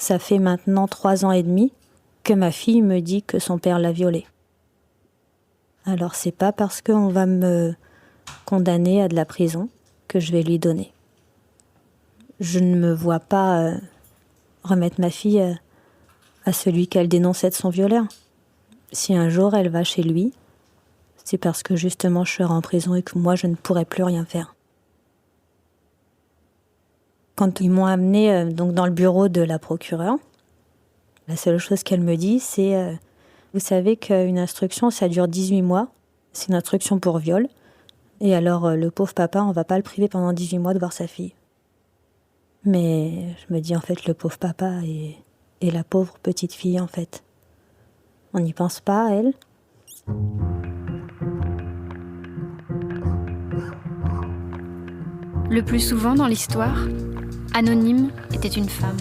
Ça fait maintenant 3 ans et demi que ma fille me dit que son père l'a violée. Alors c'est pas parce qu'on va me condamner à de la prison que je vais lui donner. Je ne me vois pas remettre ma fille à celui qu'elle dénonçait de son violeur. Si un jour elle va chez lui, c'est parce que justement je serai en prison et que moi je ne pourrai plus rien faire. Quand ils m'ont amenée donc dans le bureau de la procureure, la seule chose qu'elle me dit, c'est vous savez qu'une instruction, ça dure 18 mois. C'est une instruction pour viol. Et alors, le pauvre papa, on va pas le priver pendant 18 mois de voir sa fille. Mais je me dis, en fait, le pauvre papa et la pauvre petite fille, en fait. On n'y pense pas, à elle. Le plus souvent dans l'histoire, Anonyme était une femme.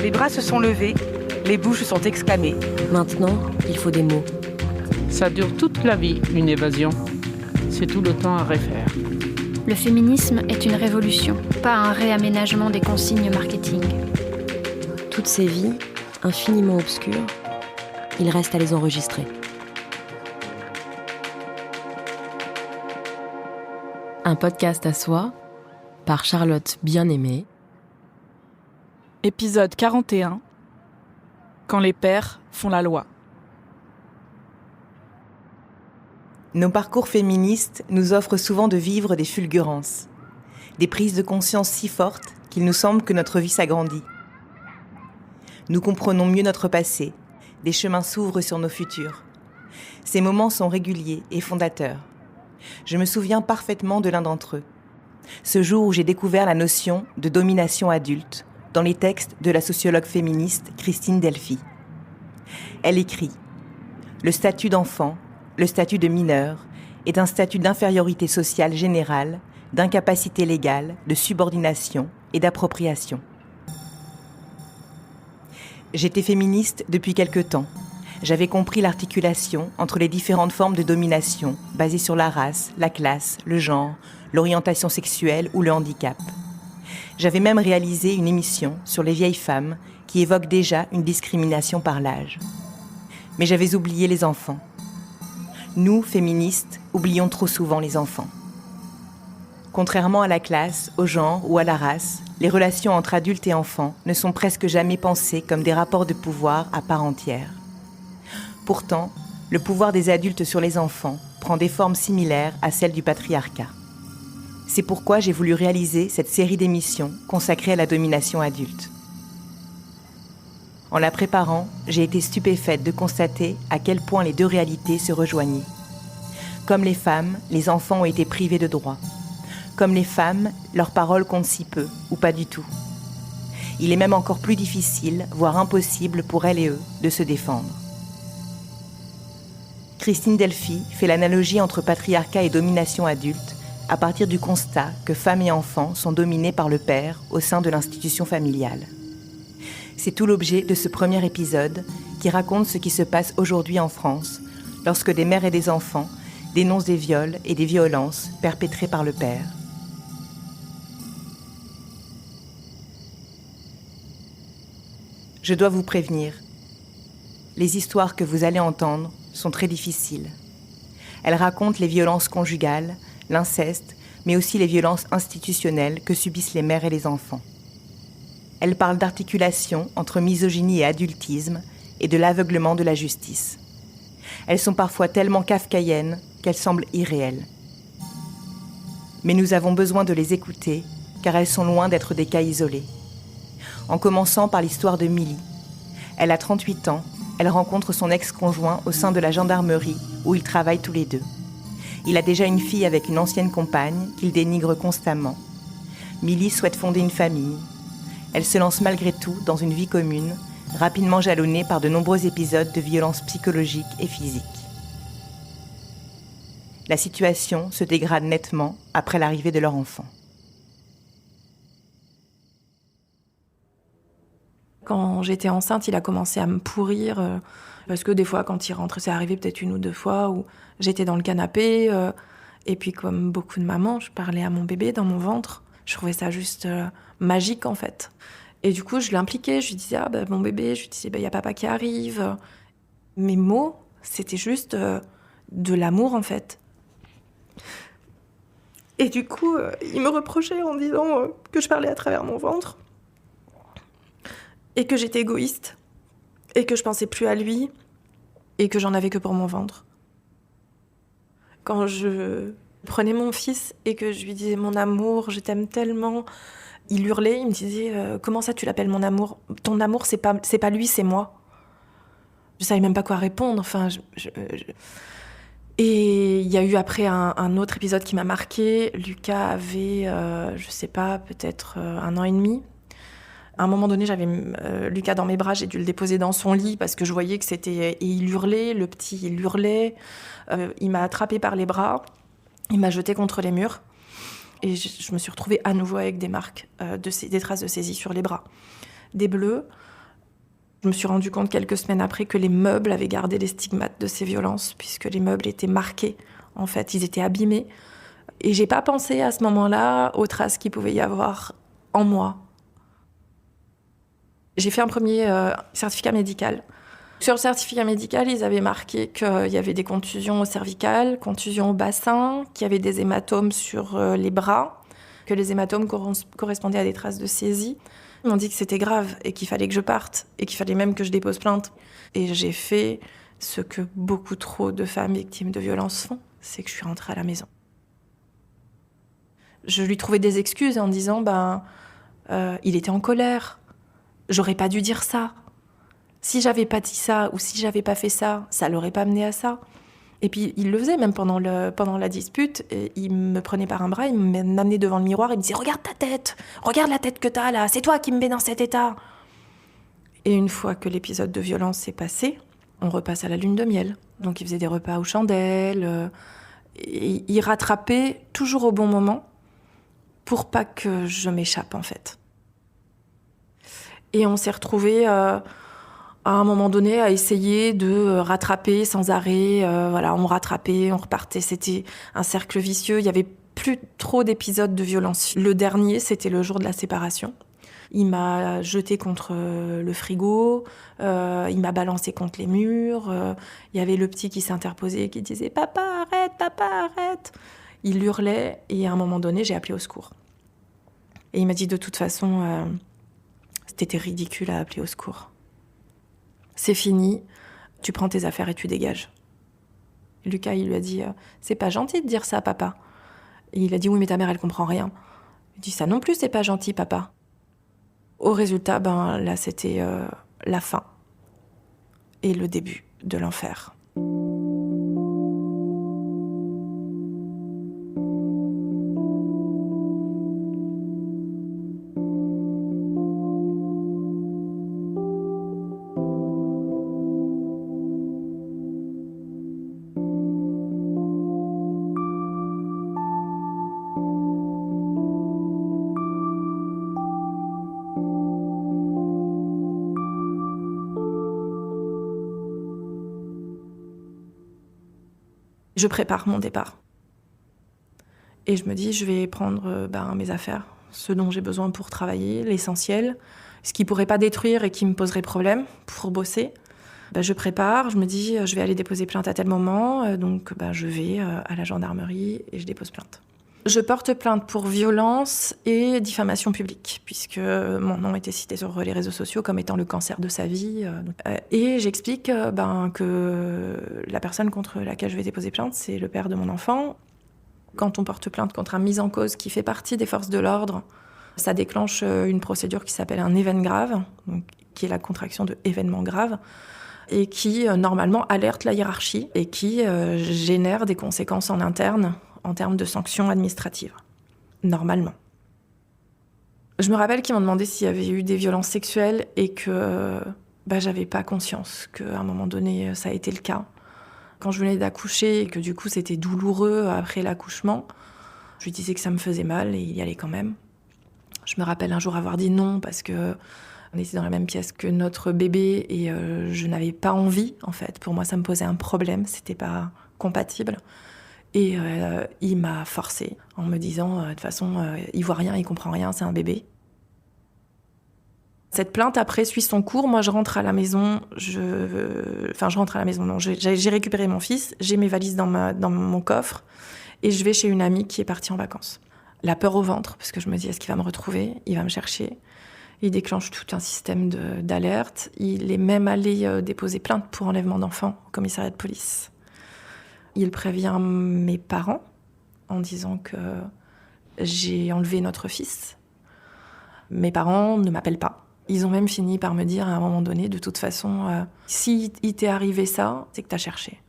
Les bras se sont levés, les bouches sont exclamées. Maintenant, il faut des mots. Ça dure toute la vie, une évasion. C'est tout le temps à refaire. Le féminisme est une révolution, pas un réaménagement des consignes marketing. Toutes ces vies, infiniment obscures, il reste à les enregistrer. Un podcast à soi, par Charlotte Bien-Aimée. Épisode 41. Quand les pères font la loi. Nos parcours féministes nous offrent souvent de vivre des fulgurances, des prises de conscience si fortes qu'il nous semble que notre vie s'agrandit. Nous comprenons mieux notre passé, des chemins s'ouvrent sur nos futurs. Ces moments sont réguliers et fondateurs. Je me souviens parfaitement de l'un d'entre eux. Ce jour où j'ai découvert la notion de domination adulte dans les textes de la sociologue féministe Christine Delphi. Elle écrit « Le statut d'enfant, le statut de mineur, est un statut d'infériorité sociale générale, d'incapacité légale, de subordination et d'appropriation. » J'étais féministe depuis quelque temps. J'avais compris l'articulation entre les différentes formes de domination basées sur la race, la classe, le genre, l'orientation sexuelle ou le handicap. J'avais même réalisé une émission sur les vieilles femmes qui évoque déjà une discrimination par l'âge. Mais j'avais oublié les enfants. Nous, féministes, oublions trop souvent les enfants. Contrairement à la classe, au genre ou à la race, les relations entre adultes et enfants ne sont presque jamais pensées comme des rapports de pouvoir à part entière. Pourtant, le pouvoir des adultes sur les enfants prend des formes similaires à celles du patriarcat. C'est pourquoi j'ai voulu réaliser cette série d'émissions consacrée à la domination adulte. En la préparant, j'ai été stupéfaite de constater à quel point les deux réalités se rejoignaient. Comme les femmes, les enfants ont été privés de droits. Comme les femmes, leurs paroles comptent si peu, ou pas du tout. Il est même encore plus difficile, voire impossible pour elles et eux, de se défendre. Christine Delphi fait l'analogie entre patriarcat et domination adulte à partir du constat que femmes et enfants sont dominés par le père au sein de l'institution familiale. C'est tout l'objet de ce premier épisode qui raconte ce qui se passe aujourd'hui en France lorsque des mères et des enfants dénoncent des viols et des violences perpétrées par le père. Je dois vous prévenir, les histoires que vous allez entendre sont très difficiles. Elles racontent les violences conjugales, l'inceste, mais aussi les violences institutionnelles que subissent les mères et les enfants. Elles parlent d'articulation entre misogynie et adultisme et de l'aveuglement de la justice. Elles sont parfois tellement kafkaïennes qu'elles semblent irréelles. Mais nous avons besoin de les écouter car elles sont loin d'être des cas isolés. En commençant par l'histoire de Milly. Elle a 38 ans, elle rencontre son ex-conjoint au sein de la gendarmerie où ils travaillent tous les deux. Il a déjà une fille avec une ancienne compagne qu'il dénigre constamment. Milly souhaite fonder une famille. Elle se lance malgré tout dans une vie commune, rapidement jalonnée par de nombreux épisodes de violences psychologiques et physiques. La situation se dégrade nettement après l'arrivée de leur enfant. Quand j'étais enceinte, il a commencé à me pourrir parce que des fois, quand il rentrait, c'est arrivé peut-être 1 ou 2 fois où j'étais dans le canapé et puis comme beaucoup de mamans, je parlais à mon bébé dans mon ventre. Je trouvais ça juste magique en fait. Et du coup, je l'impliquais, je lui disais « Ah, bah, mon bébé », je lui disais « Il y a papa qui arrive ». Mes mots, c'était juste de l'amour, en fait. Et du coup, il me reprochait en disant que je parlais à travers mon ventre et que j'étais égoïste et que je pensais plus à lui et que j'en avais que pour mon ventre. Quand je prenais mon fils et que je lui disais « Mon amour, je t'aime tellement », il hurlait, il me disait « Comment ça tu l'appelles mon amour ? Ton amour, c'est pas lui, c'est moi. » Je savais même pas quoi répondre. Enfin, Et il y a eu après un autre épisode qui m'a marquée. Lucas avait, je sais pas, peut-être 1 an et demi. À un moment donné, j'avais Lucas dans mes bras, j'ai dû le déposer dans son lit parce que je voyais que c'était... Et il hurlait, le petit, il hurlait. Il m'a attrapée par les bras, il m'a jetée contre les murs. Et je me suis retrouvée à nouveau avec des marques, des traces de saisie sur les bras. Des bleus. Je me suis rendu compte quelques semaines après que les meubles avaient gardé les stigmates de ces violences, puisque les meubles étaient marqués, en fait, ils étaient abîmés. Et j'ai pas pensé à ce moment-là aux traces qu'il pouvait y avoir en moi. J'ai fait un premier certificat médical. Sur le certificat médical, ils avaient marqué qu'il y avait des contusions cervicales, contusions au bassin, qu'il y avait des hématomes sur les bras, que les hématomes correspondaient à des traces de saisie. Ils m'ont dit que c'était grave et qu'il fallait que je parte et qu'il fallait même que je dépose plainte. Et j'ai fait ce que beaucoup trop de femmes victimes de violences font, c'est que je suis rentrée à la maison. Je lui trouvais des excuses en disant il était en colère, j'aurais pas dû dire ça. Si j'avais pas dit ça ou si j'avais pas fait ça, ça l'aurait pas mené à ça. Et puis il le faisait même pendant la dispute. Et il me prenait par un bras, il m'amenait devant le miroir, il me disait « Regarde ta tête, regarde la tête que t'as là, c'est toi qui me mets dans cet état ». Et une fois que l'épisode de violence s'est passé, on repasse à la lune de miel. Donc il faisait des repas aux chandelles. Et il rattrapait toujours au bon moment pour pas que je m'échappe en fait. Et on s'est retrouvés... à un moment donné, à essayer de rattraper sans arrêt. On me rattrapait, on repartait. C'était un cercle vicieux. Il n'y avait plus trop d'épisodes de violence. Le dernier, c'était le jour de la séparation. Il m'a jeté contre le frigo, il m'a balancé contre les murs. Il y avait le petit qui s'interposait, qui disait « Papa, arrête, papa, arrête !» Il hurlait et à un moment donné, j'ai appelé au secours. Et il m'a dit de toute façon, c'était ridicule à appeler au secours. C'est fini, tu prends tes affaires et tu dégages. Lucas, il lui a dit « C'est pas gentil de dire ça, papa. » Et il a dit « Oui, mais ta mère, elle comprend rien. » Il dit « Ça non plus, c'est pas gentil, papa. » Au résultat, là, c'était la fin et le début de l'enfer. Je prépare mon départ. Et je me dis, je vais prendre mes affaires, ce dont j'ai besoin pour travailler, l'essentiel, ce qui ne pourrait pas détruire et qui me poserait problème pour bosser. Je prépare, je me dis, je vais aller déposer plainte à tel moment, donc je vais à la gendarmerie et je dépose plainte. Je porte plainte pour violence et diffamation publique, puisque mon nom était cité sur les réseaux sociaux comme étant le cancer de sa vie. Et j'explique que la personne contre laquelle je vais déposer plainte, c'est le père de mon enfant. Quand on porte plainte contre un mis en cause qui fait partie des forces de l'ordre, ça déclenche une procédure qui s'appelle un événement grave, donc, qui est la contraction de événement grave, et qui normalement alerte la hiérarchie et qui génère des conséquences en interne en termes de sanctions administratives, normalement. Je me rappelle qu'ils m'ont demandé s'il y avait eu des violences sexuelles et que j'avais pas conscience qu'à un moment donné, ça a été le cas. Quand je venais d'accoucher et que du coup c'était douloureux après l'accouchement, je lui disais que ça me faisait mal et il y allait quand même. Je me rappelle un jour avoir dit non parce que on était dans la même pièce que notre bébé et je n'avais pas envie, en fait. Pour moi, ça me posait un problème, c'était pas compatible. Et il m'a forcée en me disant, de toute façon, il voit rien, il comprend rien, c'est un bébé. Cette plainte, après, suit son cours. Moi, je rentre à la maison. Non, j'ai récupéré mon fils. J'ai mes valises dans mon coffre. Et je vais chez une amie qui est partie en vacances. La peur au ventre, parce que je me dis, est-ce qu'il va me retrouver ? Il va me chercher. Il déclenche tout un système d'alerte. Il est même allé déposer plainte pour enlèvement d'enfants au commissariat de police. Il prévient mes parents en disant que j'ai enlevé notre fils. Mes parents ne m'appellent pas. Ils ont même fini par me dire à un moment donné, de toute façon, si il t'est arrivé ça, c'est que t'as cherché.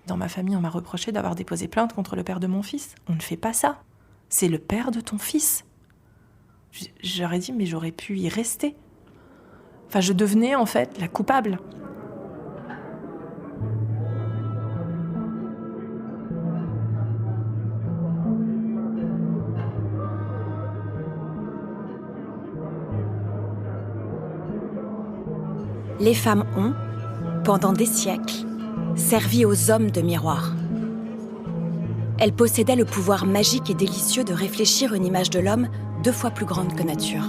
Dans ma famille, on m'a reproché d'avoir déposé plainte contre le père de mon fils. On ne fait pas ça. C'est le père de ton fils. J'aurais dit, mais j'aurais pu y rester. Enfin, je devenais en fait la coupable. Les femmes ont, pendant des siècles, servi aux hommes de miroir. Elles possédaient le pouvoir magique et délicieux de réfléchir une image de l'homme 2 fois plus grande que nature.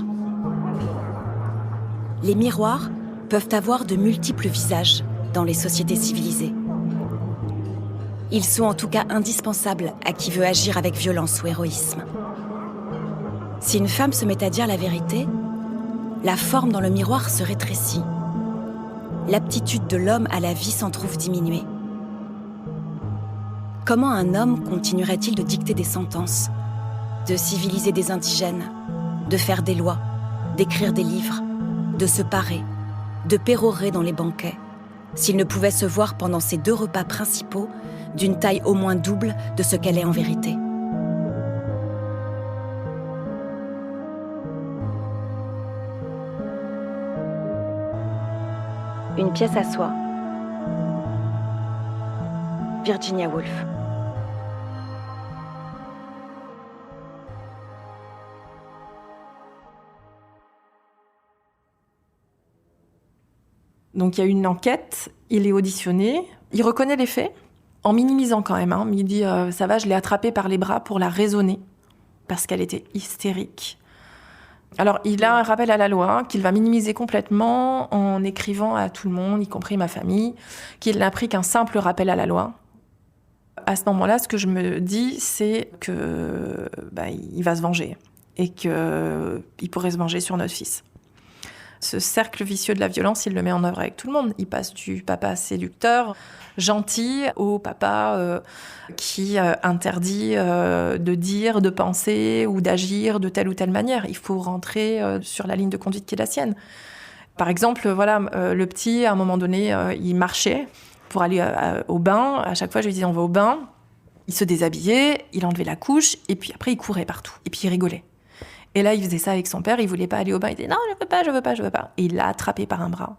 Les miroirs peuvent avoir de multiples visages dans les sociétés civilisées. Ils sont en tout cas indispensables à qui veut agir avec violence ou héroïsme. Si une femme se met à dire la vérité, la forme dans le miroir se rétrécit. L'aptitude de l'homme à la vie s'en trouve diminuée. Comment un homme continuerait-il de dicter des sentences, de civiliser des indigènes, de faire des lois, d'écrire des livres, de se parer, de pérorer dans les banquets, s'il ne pouvait se voir pendant ses 2 repas principaux d'une taille au moins double de ce qu'elle est en vérité? Une pièce à soi. Virginia Woolf. Donc il y a une enquête, il est auditionné, il reconnaît les faits, en minimisant quand même. Il dit ça va, je l'ai attrapée par les bras pour la raisonner, parce qu'elle était hystérique. Alors il a un rappel à la loi qu'il va minimiser complètement en écrivant à tout le monde, y compris ma famille, qu'il n'a pris qu'un simple rappel à la loi. À ce moment-là, ce que je me dis, c'est que il va se venger et qu'il pourrait se venger sur notre fils. Ce cercle vicieux de la violence, il le met en œuvre avec tout le monde. Il passe du papa séducteur, gentil, au papa qui interdit de dire, de penser ou d'agir de telle ou telle manière. Il faut rentrer sur la ligne de conduite qui est la sienne. Par exemple, le petit, à un moment donné, il marchait pour aller au bain. À chaque fois, je lui disais, on va au bain. Il se déshabillait, il enlevait la couche, et puis après, il courait partout. Et puis, il rigolait. Et là, il faisait ça avec son père, il voulait pas aller au bain. Il disait, non, je veux pas. Et il l'a attrapé par un bras.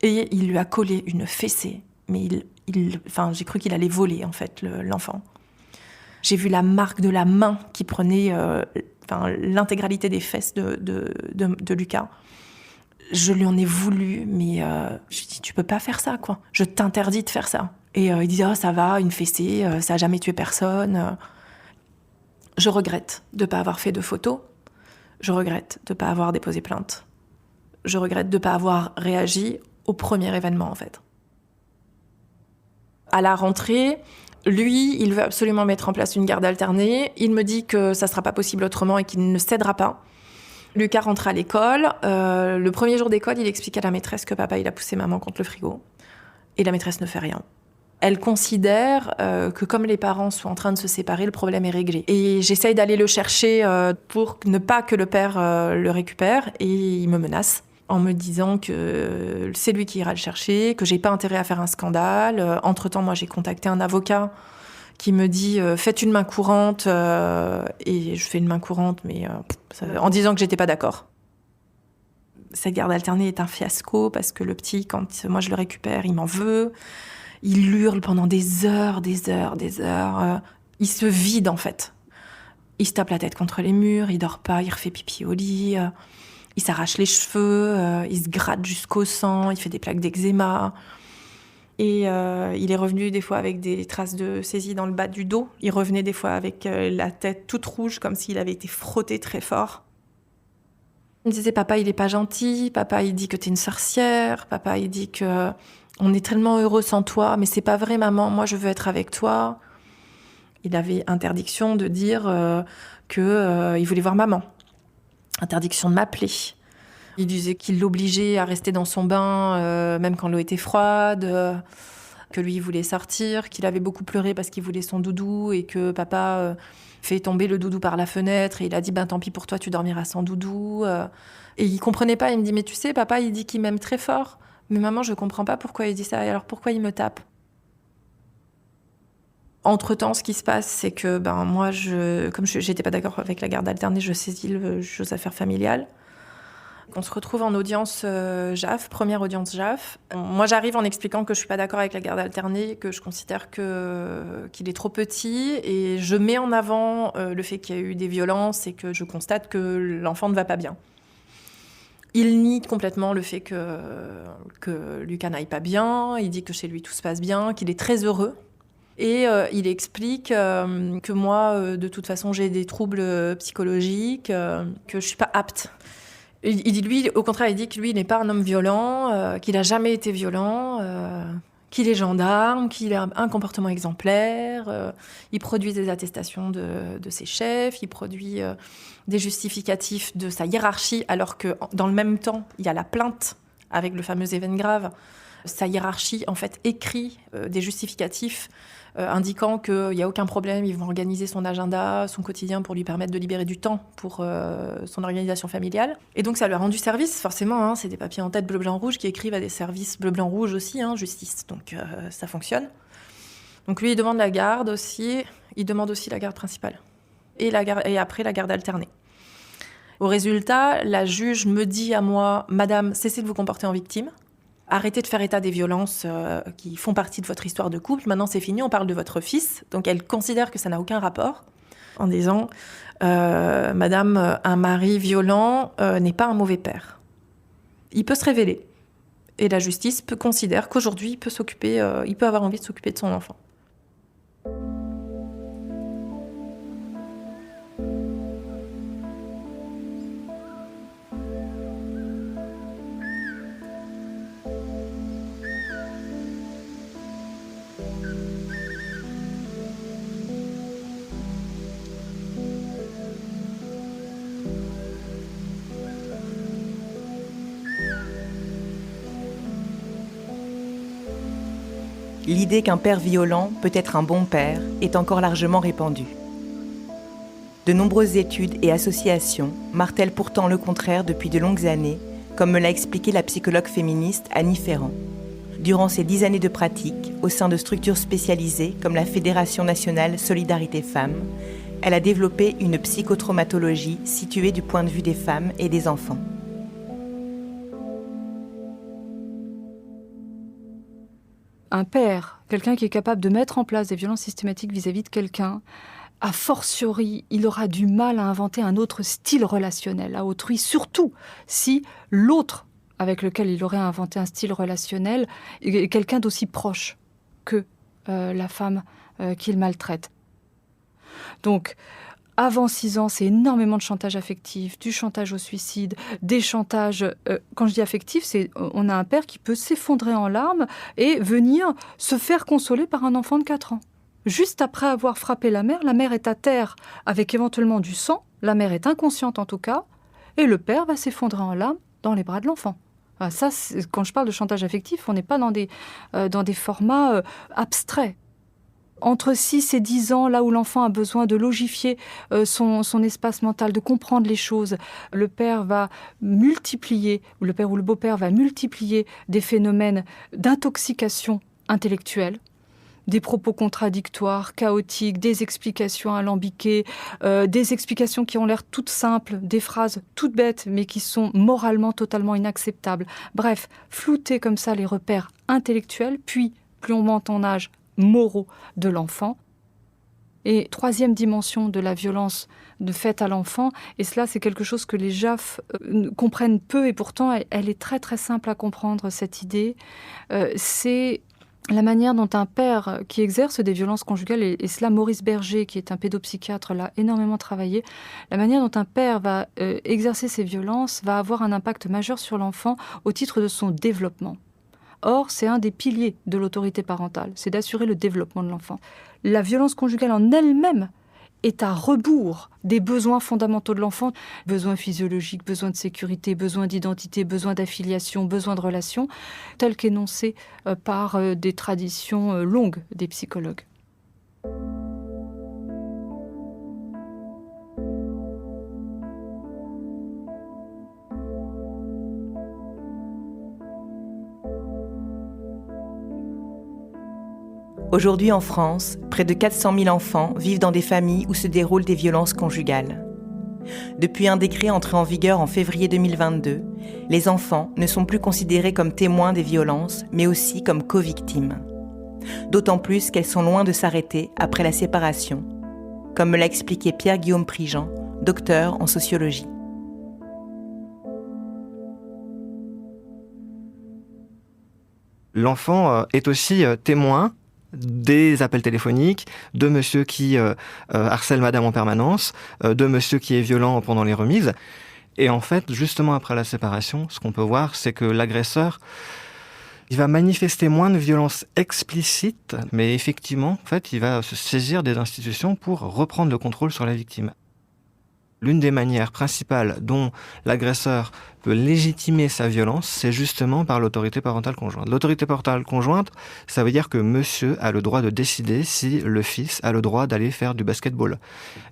Et il lui a collé une fessée. Mais j'ai cru qu'il allait voler, en fait, l'enfant. J'ai vu la marque de la main qui prenait l'intégralité des fesses de Lucas. Je lui en ai voulu, mais je lui ai dit, tu peux pas faire ça, quoi. Je t'interdis de faire ça. Et il disait, oh, ça va, une fessée, ça a jamais tué personne. Je regrette de pas avoir fait de photos. Je regrette de pas avoir déposé plainte. Je regrette de pas avoir réagi au premier événement, en fait. À la rentrée, lui, il veut absolument mettre en place une garde alternée. Il me dit que ça sera pas possible autrement et qu'il ne cédera pas. Lucas rentre à l'école. Le premier jour d'école, il explique à la maîtresse que papa, il a poussé maman contre le frigo. Et la maîtresse ne fait rien. Elle considère que comme les parents sont en train de se séparer, le problème est réglé. Et j'essaye d'aller le chercher pour ne pas que le père le récupère. Et il me menace en me disant que c'est lui qui ira le chercher, que j'ai pas intérêt à faire un scandale. Entre-temps, moi, j'ai contacté un avocat qui me dit faites une main courante. Et je fais une main courante, mais en disant que j'étais pas d'accord. Cette garde alternée est un fiasco parce que le petit, quand moi je le récupère, il m'en veut. Il hurle pendant des heures. Il se vide, en fait. Il se tape la tête contre les murs, il dort pas, il refait pipi au lit. Il s'arrache les cheveux, il se gratte jusqu'au sang, il fait des plaques d'eczéma. Et il est revenu des fois avec des traces de saisie dans le bas du dos. Il revenait des fois avec la tête toute rouge, comme s'il avait été frotté très fort. Il me disait, papa, il est pas gentil, papa, il dit que t'es une sorcière, papa, il dit que on est tellement heureux sans toi, mais c'est pas vrai, maman, moi, je veux être avec toi. Il avait interdiction de dire qu'il voulait voir maman. Interdiction de m'appeler. Il disait qu'il l'obligeait à rester dans son bain, même quand l'eau était froide, que lui, il voulait sortir, qu'il avait beaucoup pleuré parce qu'il voulait son doudou et que papa fait tomber le doudou par la fenêtre et il a dit tant pis pour toi, tu dormiras sans doudou. Et il comprenait pas, il me dit mais tu sais, papa, il dit qu'il m'aime très fort, mais maman, je comprends pas pourquoi il dit ça, et alors pourquoi il me tape? Entre-temps, ce qui se passe, c'est que moi, comme j'étais pas d'accord avec la garde alternée, je saisis le juge aux affaires familiales. On se retrouve en audience JAF, première audience JAF. Moi, j'arrive en expliquant que je suis pas d'accord avec la garde alternée, que je considère qu'il est trop petit, et je mets en avant le fait qu'il y a eu des violences et que je constate que l'enfant ne va pas bien. Il nie complètement le fait que Lucas n'aille pas bien, il dit que chez lui tout se passe bien, qu'il est très heureux. Et il explique que moi, de toute façon, j'ai des troubles psychologiques, que je suis pas apte. Il dit, lui, au contraire, il dit que lui, il n'est pas un homme violent, qu'il n'a jamais été violent, qu'il est gendarme, qu'il a un comportement exemplaire. Il produit des attestations de ses chefs, il produit des justificatifs de sa hiérarchie, alors que dans le même temps, il y a la plainte avec le fameux événement grave. Sa hiérarchie, en fait, écrit des justificatifs indiquant qu'il n'y a aucun problème, ils vont organiser son agenda, son quotidien pour lui permettre de libérer du temps pour son organisation familiale. Et donc ça lui a rendu service, forcément, c'est des papiers en tête bleu-blanc-rouge qui écrivent à des services bleu-blanc-rouge aussi, justice, donc ça fonctionne. Donc lui, il demande la garde aussi, il demande aussi la garde principale. Et après, la garde alternée. Au résultat, la juge me dit à moi, « Madame, cessez de vous comporter en victime. Arrêtez de faire état des violences qui font partie de votre histoire de couple. Maintenant, c'est fini, on parle de votre fils. » Donc, elle considère que ça n'a aucun rapport en disant Madame, un mari violent n'est pas un mauvais père. Il peut se révéler. Et la justice considère qu'aujourd'hui, il peut avoir envie de s'occuper de son enfant. L'idée qu'un père violent peut être un bon père est encore largement répandue. De nombreuses études et associations martèlent pourtant le contraire depuis de longues années, comme me l'a expliqué la psychologue féministe Annie Ferrand. Durant ses 10 années de pratique, au sein de structures spécialisées comme la Fédération nationale Solidarité Femmes, elle a développé une psychotraumatologie située du point de vue des femmes et des enfants. Un père, quelqu'un qui est capable de mettre en place des violences systématiques vis-à-vis de quelqu'un, a fortiori, il aura du mal à inventer un autre style relationnel à autrui, surtout si l'autre avec lequel il aurait inventé un style relationnel est quelqu'un d'aussi proche que la femme qu'il maltraite. Donc, avant 6 ans, c'est énormément de chantage affectif, du chantage au suicide, des chantages... quand je dis affectif, on a un père qui peut s'effondrer en larmes et venir se faire consoler par un enfant de 4 ans. Juste après avoir frappé la mère est à terre avec éventuellement du sang, la mère est inconsciente en tout cas, et le père va s'effondrer en larmes dans les bras de l'enfant. Ça, quand je parle de chantage affectif, on n'est pas dans des formats abstraits. Entre 6 et 10 ans, là où l'enfant a besoin de logifier son espace mental, de comprendre les choses, le père va multiplier, ou le père ou le beau-père va multiplier des phénomènes d'intoxication intellectuelle, des propos contradictoires, chaotiques, des explications alambiquées, des explications qui ont l'air toutes simples, des phrases toutes bêtes, mais qui sont moralement totalement inacceptables. Bref, flouter comme ça les repères intellectuels, puis, plus on monte en âge, moraux de l'enfant. Et 3e dimension de la violence faite à l'enfant, et cela c'est quelque chose que les JAF comprennent peu, et pourtant elle est très très simple à comprendre, cette idée, c'est la manière dont un père qui exerce des violences conjugales, et cela Maurice Berger, qui est un pédopsychiatre, l'a énormément travaillé, la manière dont un père va exercer ces violences va avoir un impact majeur sur l'enfant au titre de son développement. Or, c'est un des piliers de l'autorité parentale, c'est d'assurer le développement de l'enfant. La violence conjugale en elle-même est à rebours des besoins fondamentaux de l'enfant, besoins physiologiques, besoins de sécurité, besoins d'identité, besoins d'affiliation, besoins de relations, tels qu'énoncés par des traditions longues des psychologues. Aujourd'hui en France, près de 400 000 enfants vivent dans des familles où se déroulent des violences conjugales. Depuis un décret entré en vigueur en février 2022, les enfants ne sont plus considérés comme témoins des violences, mais aussi comme co-victimes. D'autant plus qu'elles sont loin de s'arrêter après la séparation, comme me l'a expliqué Pierre-Guillaume Prigent, docteur en sociologie. L'enfant est aussi témoin des appels téléphoniques, de monsieur qui harcèle madame en permanence, de monsieur qui est violent pendant les remises. Et en fait, justement après la séparation, ce qu'on peut voir, c'est que l'agresseur, il va manifester moins de violence explicite, mais effectivement, en fait, il va se saisir des institutions pour reprendre le contrôle sur la victime. L'une des manières principales dont l'agresseur peut légitimer sa violence, c'est justement par l'autorité parentale conjointe. L'autorité parentale conjointe, ça veut dire que monsieur a le droit de décider si le fils a le droit d'aller faire du basketball.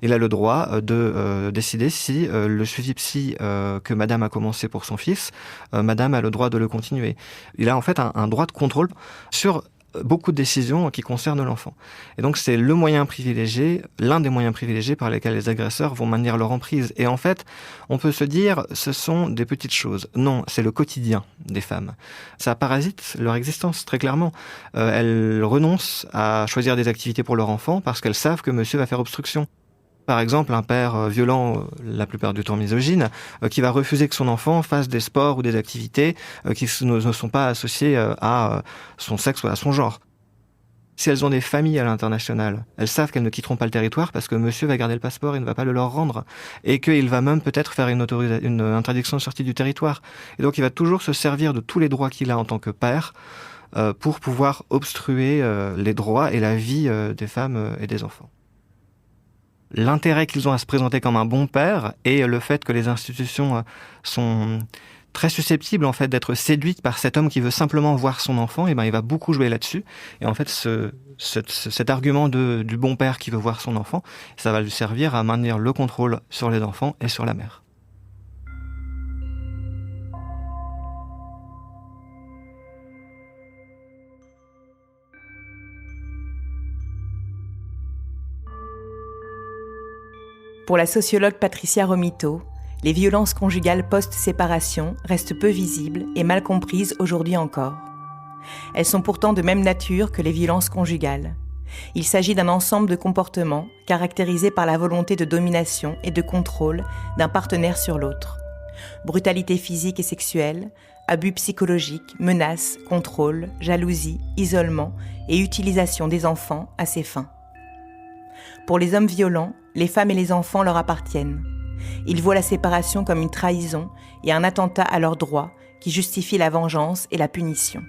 Il a le droit de décider si le suivi psy que madame a commencé pour son fils, madame a le droit de le continuer. Il a en fait un droit de contrôle sur beaucoup de décisions qui concernent l'enfant. Et donc c'est le moyen privilégié, l'un des moyens privilégiés par lesquels les agresseurs vont maintenir leur emprise. Et en fait, on peut se dire, ce sont des petites choses. Non, c'est le quotidien des femmes. Ça parasite leur existence, très clairement. Elles renoncent à choisir des activités pour leur enfant parce qu'elles savent que monsieur va faire obstruction. Par exemple, un père violent, la plupart du temps misogyne, qui va refuser que son enfant fasse des sports ou des activités qui ne sont pas associées à son sexe ou à son genre. Si elles ont des familles à l'international, elles savent qu'elles ne quitteront pas le territoire parce que monsieur va garder le passeport et ne va pas le leur rendre. Et qu'il va même peut-être faire une interdiction de sortie du territoire. Et donc il va toujours se servir de tous les droits qu'il a en tant que père pour pouvoir obstruer les droits et la vie des femmes et des enfants. L'intérêt qu'ils ont à se présenter comme un bon père et le fait que les institutions sont très susceptibles en fait d'être séduites par cet homme qui veut simplement voir son enfant, et ben il va beaucoup jouer là-dessus. Et en fait, cet argument du bon père qui veut voir son enfant, ça va lui servir à maintenir le contrôle sur les enfants et sur la mère. Pour la sociologue Patricia Romito, les violences conjugales post-séparation restent peu visibles et mal comprises aujourd'hui encore. Elles sont pourtant de même nature que les violences conjugales. Il s'agit d'un ensemble de comportements caractérisés par la volonté de domination et de contrôle d'un partenaire sur l'autre. Brutalité physique et sexuelle, abus psychologiques, menaces, contrôle, jalousie, isolement et utilisation des enfants à ses fins. Pour les hommes violents, les femmes et les enfants leur appartiennent. Ils voient la séparation comme une trahison et un attentat à leurs droits qui justifie la vengeance et la punition.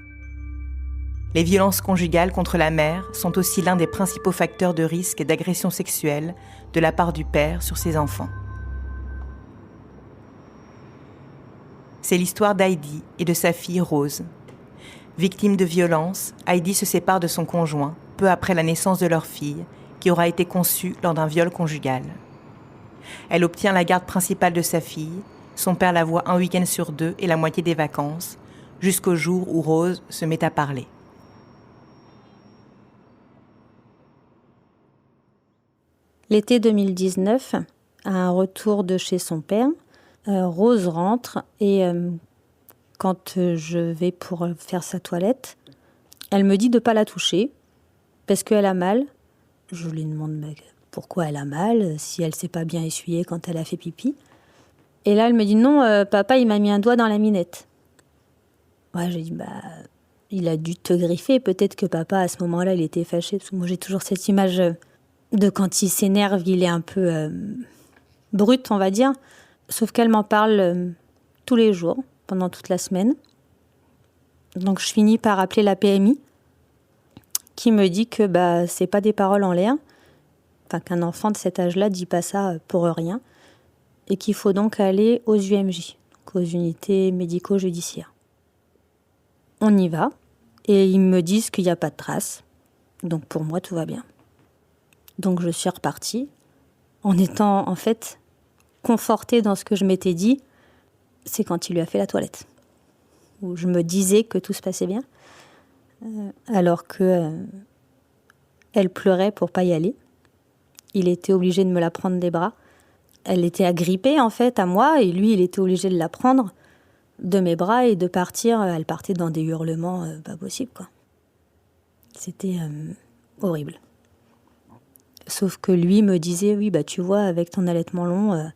Les violences conjugales contre la mère sont aussi l'un des principaux facteurs de risque d'agression sexuelle de la part du père sur ses enfants. C'est l'histoire d'Heidi et de sa fille Rose. Victime de violences, Heidi se sépare de son conjoint peu après la naissance de leur fille, qui aura été conçue lors d'un viol conjugal. Elle obtient la garde principale de sa fille, son père la voit un week-end sur 2 et la moitié des vacances, jusqu'au jour où Rose se met à parler. L'été 2019, à un retour de chez son père, Rose rentre et quand je vais pour faire sa toilette, elle me dit de ne pas la toucher parce qu'elle a mal. Je lui demande pourquoi elle a mal, si elle ne s'est pas bien essuyée quand elle a fait pipi. Et là, elle me dit non, papa, il m'a mis un doigt dans la minette. Ouais, j'ai dit il a dû te griffer. Peut-être que papa, à ce moment-là, il était fâché. Parce que moi, j'ai toujours cette image de quand il s'énerve, il est un peu brut, on va dire. Sauf qu'elle m'en parle tous les jours, pendant toute la semaine. Donc, je finis par appeler la PMI, qui me dit que c'est pas des paroles en l'air. Enfin, qu'un enfant de cet âge-là dit pas ça pour rien. Et qu'il faut donc aller aux UMJ, donc aux unités médico-judiciaires. On y va, et ils me disent qu'il n'y a pas de traces. Donc pour moi, tout va bien. Donc je suis repartie, en étant en fait confortée dans ce que je m'étais dit. C'est quand il lui a fait la toilette, où je me disais que tout se passait bien, alors que elle pleurait pour pas y aller. Il était obligé de me la prendre des bras. Elle était agrippée en fait à moi, et lui, il était obligé de la prendre de mes bras et de partir. Elle partait dans des hurlements pas possibles, quoi. C'était horrible. Sauf que lui me disait, oui, tu vois, avec ton allaitement long,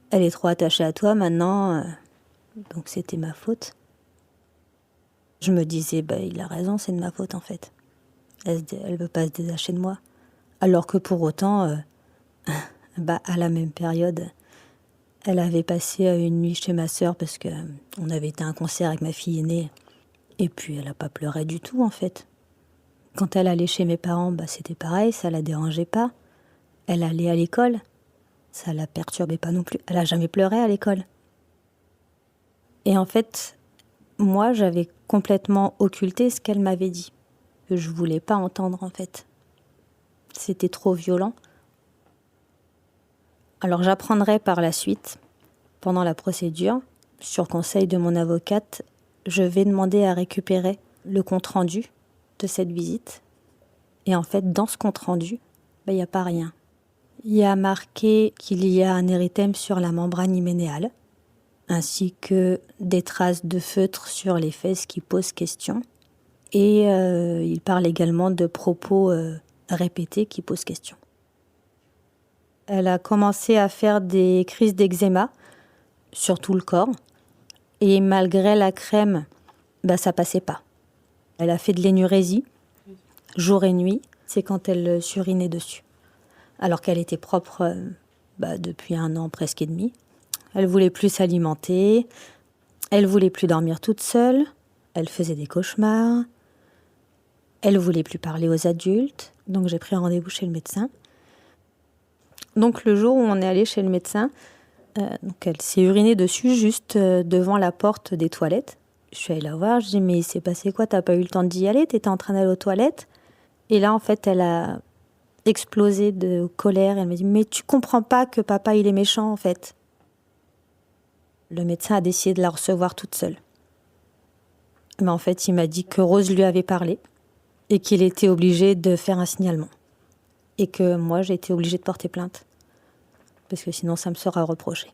elle est trop attachée à toi maintenant, donc c'était ma faute. Je me disais, il a raison, c'est de ma faute en fait. Elle veut pas se détacher de moi. Alors que pour autant, à la même période, elle avait passé une nuit chez ma sœur parce qu'on avait été à un concert avec ma fille aînée. Et puis elle n'a pas pleuré du tout en fait. Quand elle allait chez mes parents, c'était pareil, ça la dérangeait pas. Elle allait à l'école, ça la perturbait pas non plus. Elle a jamais pleuré à l'école. Et en fait, moi, j'avais complètement occulté ce qu'elle m'avait dit. Que je voulais pas entendre en fait. C'était trop violent. Alors j'apprendrai par la suite, pendant la procédure, sur conseil de mon avocate, je vais demander à récupérer le compte-rendu de cette visite. Et en fait, dans ce compte-rendu, il n'y a pas rien. Il y a marqué qu'il y a un érythème sur la membrane hyménéale, ainsi que des traces de feutre sur les fesses qui posent question. Et il parle également de propos répétés qui posent question. Elle a commencé à faire des crises d'eczéma sur tout le corps. Et malgré la crème, ça passait pas. Elle a fait de l'énurésie, jour et nuit. C'est quand elle s'urinait dessus. Alors qu'elle était propre depuis 1 an presque et demi. Elle voulait plus s'alimenter. Elle voulait plus dormir toute seule. Elle faisait des cauchemars. Elle voulait plus parler aux adultes. Donc j'ai pris rendez-vous chez le médecin. Donc le jour où on est allé chez le médecin, donc elle s'est urinée dessus juste devant la porte des toilettes. Je suis allée la voir, je dis mais il s'est passé quoi, t'as pas eu le temps d'y aller, t'étais en train d'aller aux toilettes. Et là en fait elle a explosé de colère, elle m'a dit mais tu comprends pas que papa il est méchant en fait. Le médecin a décidé de la recevoir toute seule. Mais en fait il m'a dit que Rose lui avait parlé et qu'il était obligé de faire un signalement. Et que moi, j'ai été obligée de porter plainte. Parce que sinon, ça me sera reproché.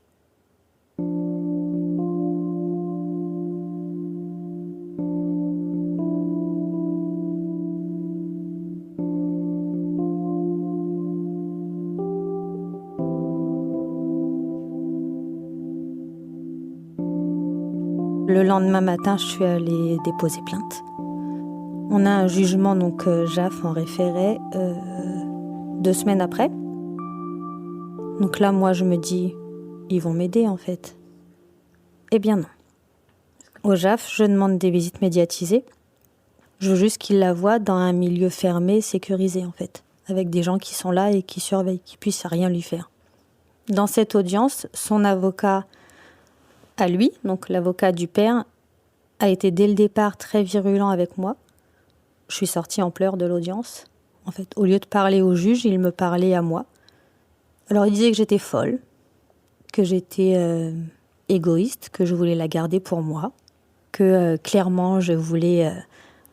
Le lendemain matin, je suis allée déposer plainte. On a un jugement, donc JAF en référé, 2 semaines après. Donc là, moi, je me dis, ils vont m'aider, en fait. Eh bien non. Au JAF, je demande des visites médiatisées. Je veux juste qu'ils la voient dans un milieu fermé, sécurisé, en fait. Avec des gens qui sont là et qui surveillent, qui puissent rien lui faire. Dans cette audience, son avocat à lui, donc l'avocat du père, a été dès le départ très virulent avec moi. Je suis sortie en pleurs de l'audience. En fait, au lieu de parler au juge, il me parlait à moi. Alors, il disait que j'étais folle, que j'étais égoïste, que je voulais la garder pour moi, que clairement, je voulais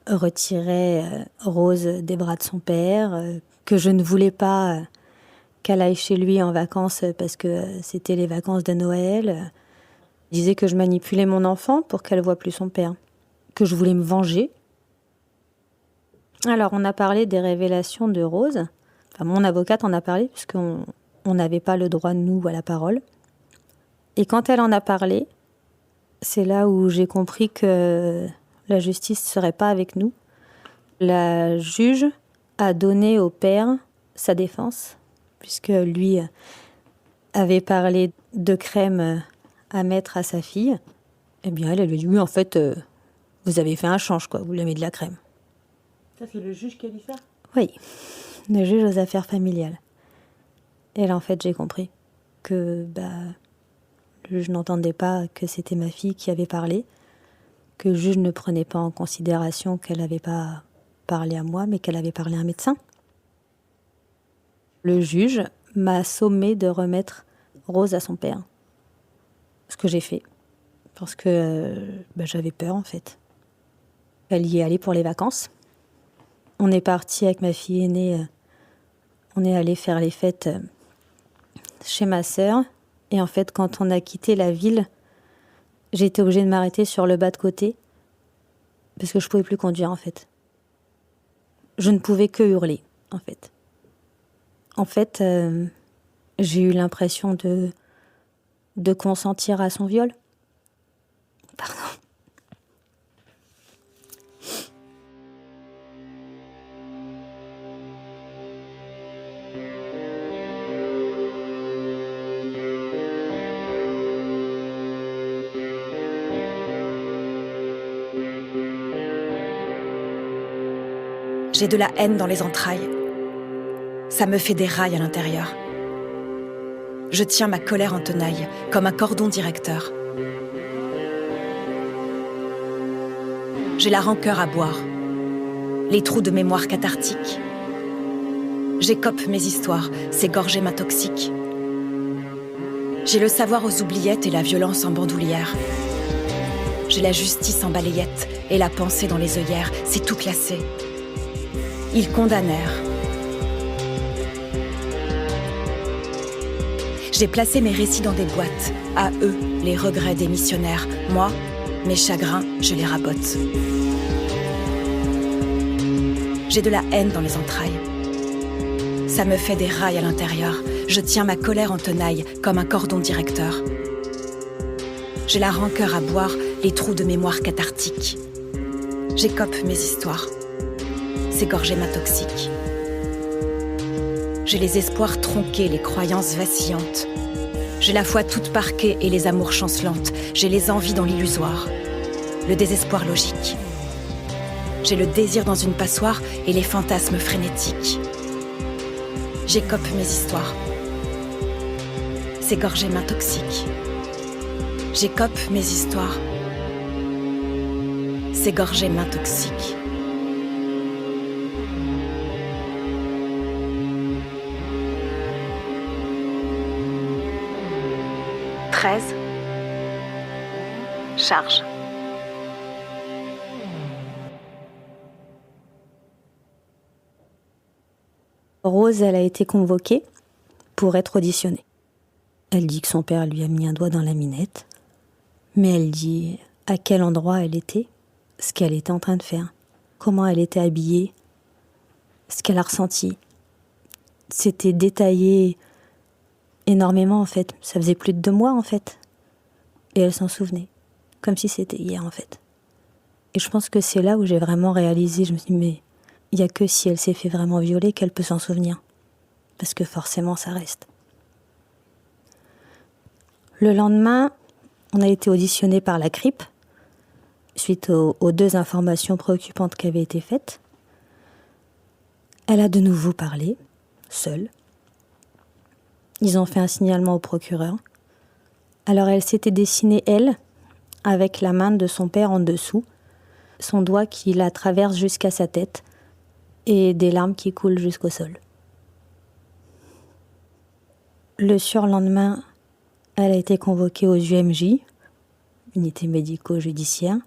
retirer Rose des bras de son père, que je ne voulais pas qu'elle aille chez lui en vacances parce que c'était les vacances de Noël. Il disait que je manipulais mon enfant pour qu'elle voie plus son père, que je voulais me venger. Alors, on a parlé des révélations de Rose. Enfin, mon avocate en a parlé, puisqu'on n'avait pas le droit, nous, à la parole. Et quand elle en a parlé, c'est là où j'ai compris que la justice ne serait pas avec nous. La juge a donné au père sa défense, puisque lui avait parlé de crème à mettre à sa fille. Eh bien, elle lui a dit, oui, en fait, vous avez fait un change, quoi, vous lui avez mis de la crème. Ça, c'est le juge qui a dit ça ? Oui, le juge aux affaires familiales. Et là, en fait, j'ai compris que le juge n'entendait pas que c'était ma fille qui avait parlé, que le juge ne prenait pas en considération qu'elle n'avait pas parlé à moi, mais qu'elle avait parlé à un médecin. Le juge m'a sommé de remettre Rose à son père. Ce que j'ai fait, parce que j'avais peur, en fait. Elle y est allée pour les vacances. On est parti avec ma fille aînée, on est allé faire les fêtes chez ma sœur. Et en fait, quand on a quitté la ville, j'ai été obligée de m'arrêter sur le bas de côté parce que je ne pouvais plus conduire, en fait. Je ne pouvais que hurler, en fait. En fait, j'ai eu l'impression de consentir à son viol. Pardon. J'ai de la haine dans les entrailles. Ça me fait des rails à l'intérieur. Je tiens ma colère en tenaille, comme un cordon directeur. J'ai la rancœur à boire, les trous de mémoire cathartiques. J'écope mes histoires, ces gorgées m'intoxiquent. J'ai le savoir aux oubliettes et la violence en bandoulière. J'ai la justice en balayette et la pensée dans les œillères, c'est tout classé. Ils condamnèrent. J'ai placé mes récits dans des boîtes. À eux, les regrets des missionnaires. Moi, mes chagrins, je les rabote. J'ai de la haine dans les entrailles. Ça me fait des rails à l'intérieur. Je tiens ma colère en tenaille, comme un cordon directeur. J'ai la rancœur à boire, les trous de mémoire cathartiques. J'écope mes histoires. Ces gorgées m'intoxiquent. J'ai les espoirs tronqués, les croyances vacillantes. J'ai la foi toute parquée et les amours chancelantes. J'ai les envies dans l'illusoire, le désespoir logique. J'ai le désir dans une passoire et les fantasmes frénétiques. J'écope mes histoires. Ces gorgées m'intoxiquent. J'écope mes histoires. Ces gorgées m'intoxiquent. 13. Charge. Rose, elle a été convoquée pour être auditionnée. Elle dit que son père lui a mis un doigt dans la minette, mais elle dit à quel endroit elle était, ce qu'elle était en train de faire, comment elle était habillée, ce qu'elle a ressenti. C'était détaillé énormément, en fait. Ça faisait plus de 2 mois, en fait. Et elle s'en souvenait. Comme si c'était hier, en fait. Et je pense que c'est là où j'ai vraiment réalisé. Je me suis dit, mais il n'y a que si elle s'est fait vraiment violer qu'elle peut s'en souvenir. Parce que forcément, ça reste. Le lendemain, on a été auditionné par la CRIP, suite aux 2 informations préoccupantes qui avaient été faites. Elle a de nouveau parlé, seule. Ils ont fait un signalement au procureur. Alors elle s'était dessinée, elle, avec la main de son père en dessous, son doigt qui la traverse jusqu'à sa tête et des larmes qui coulent jusqu'au sol. Le surlendemain, elle a été convoquée aux UMJ, unité médico-judiciaire.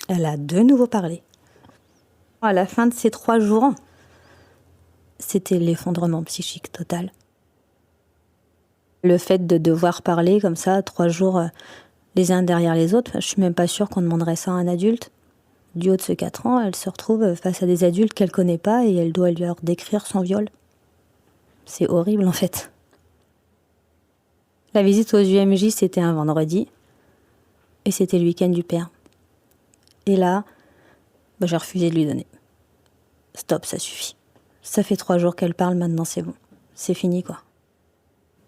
Elle a de nouveau parlé. À la fin de ces 3 jours, c'était l'effondrement psychique total. Le fait de devoir parler comme ça, 3 jours les uns derrière les autres, je suis même pas sûre qu'on demanderait ça à un adulte. Du haut de ses 4 ans, elle se retrouve face à des adultes qu'elle connaît pas et elle doit leur décrire son viol. C'est horrible en fait. La visite aux UMJ, c'était un vendredi et c'était le week-end du père. Et là, j'ai refusé de lui donner. Stop, ça suffit. Ça fait 3 jours qu'elle parle, maintenant c'est bon. C'est fini, quoi.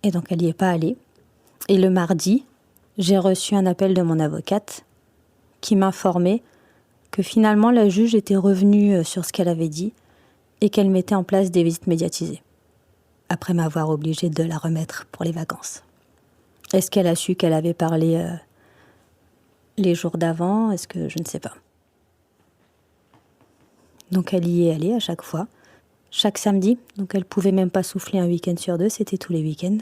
Et donc elle n'y est pas allée. Et le mardi, j'ai reçu un appel de mon avocate qui m'informait que finalement la juge était revenue sur ce qu'elle avait dit et qu'elle mettait en place des visites médiatisées, après m'avoir obligée de la remettre pour les vacances. Est-ce qu'elle a su qu'elle avait parlé les jours d'avant? Est-ce que je ne sais pas. Donc elle y est allée à chaque fois, chaque samedi. Donc elle pouvait même pas souffler un week-end sur 2, c'était tous les week-ends.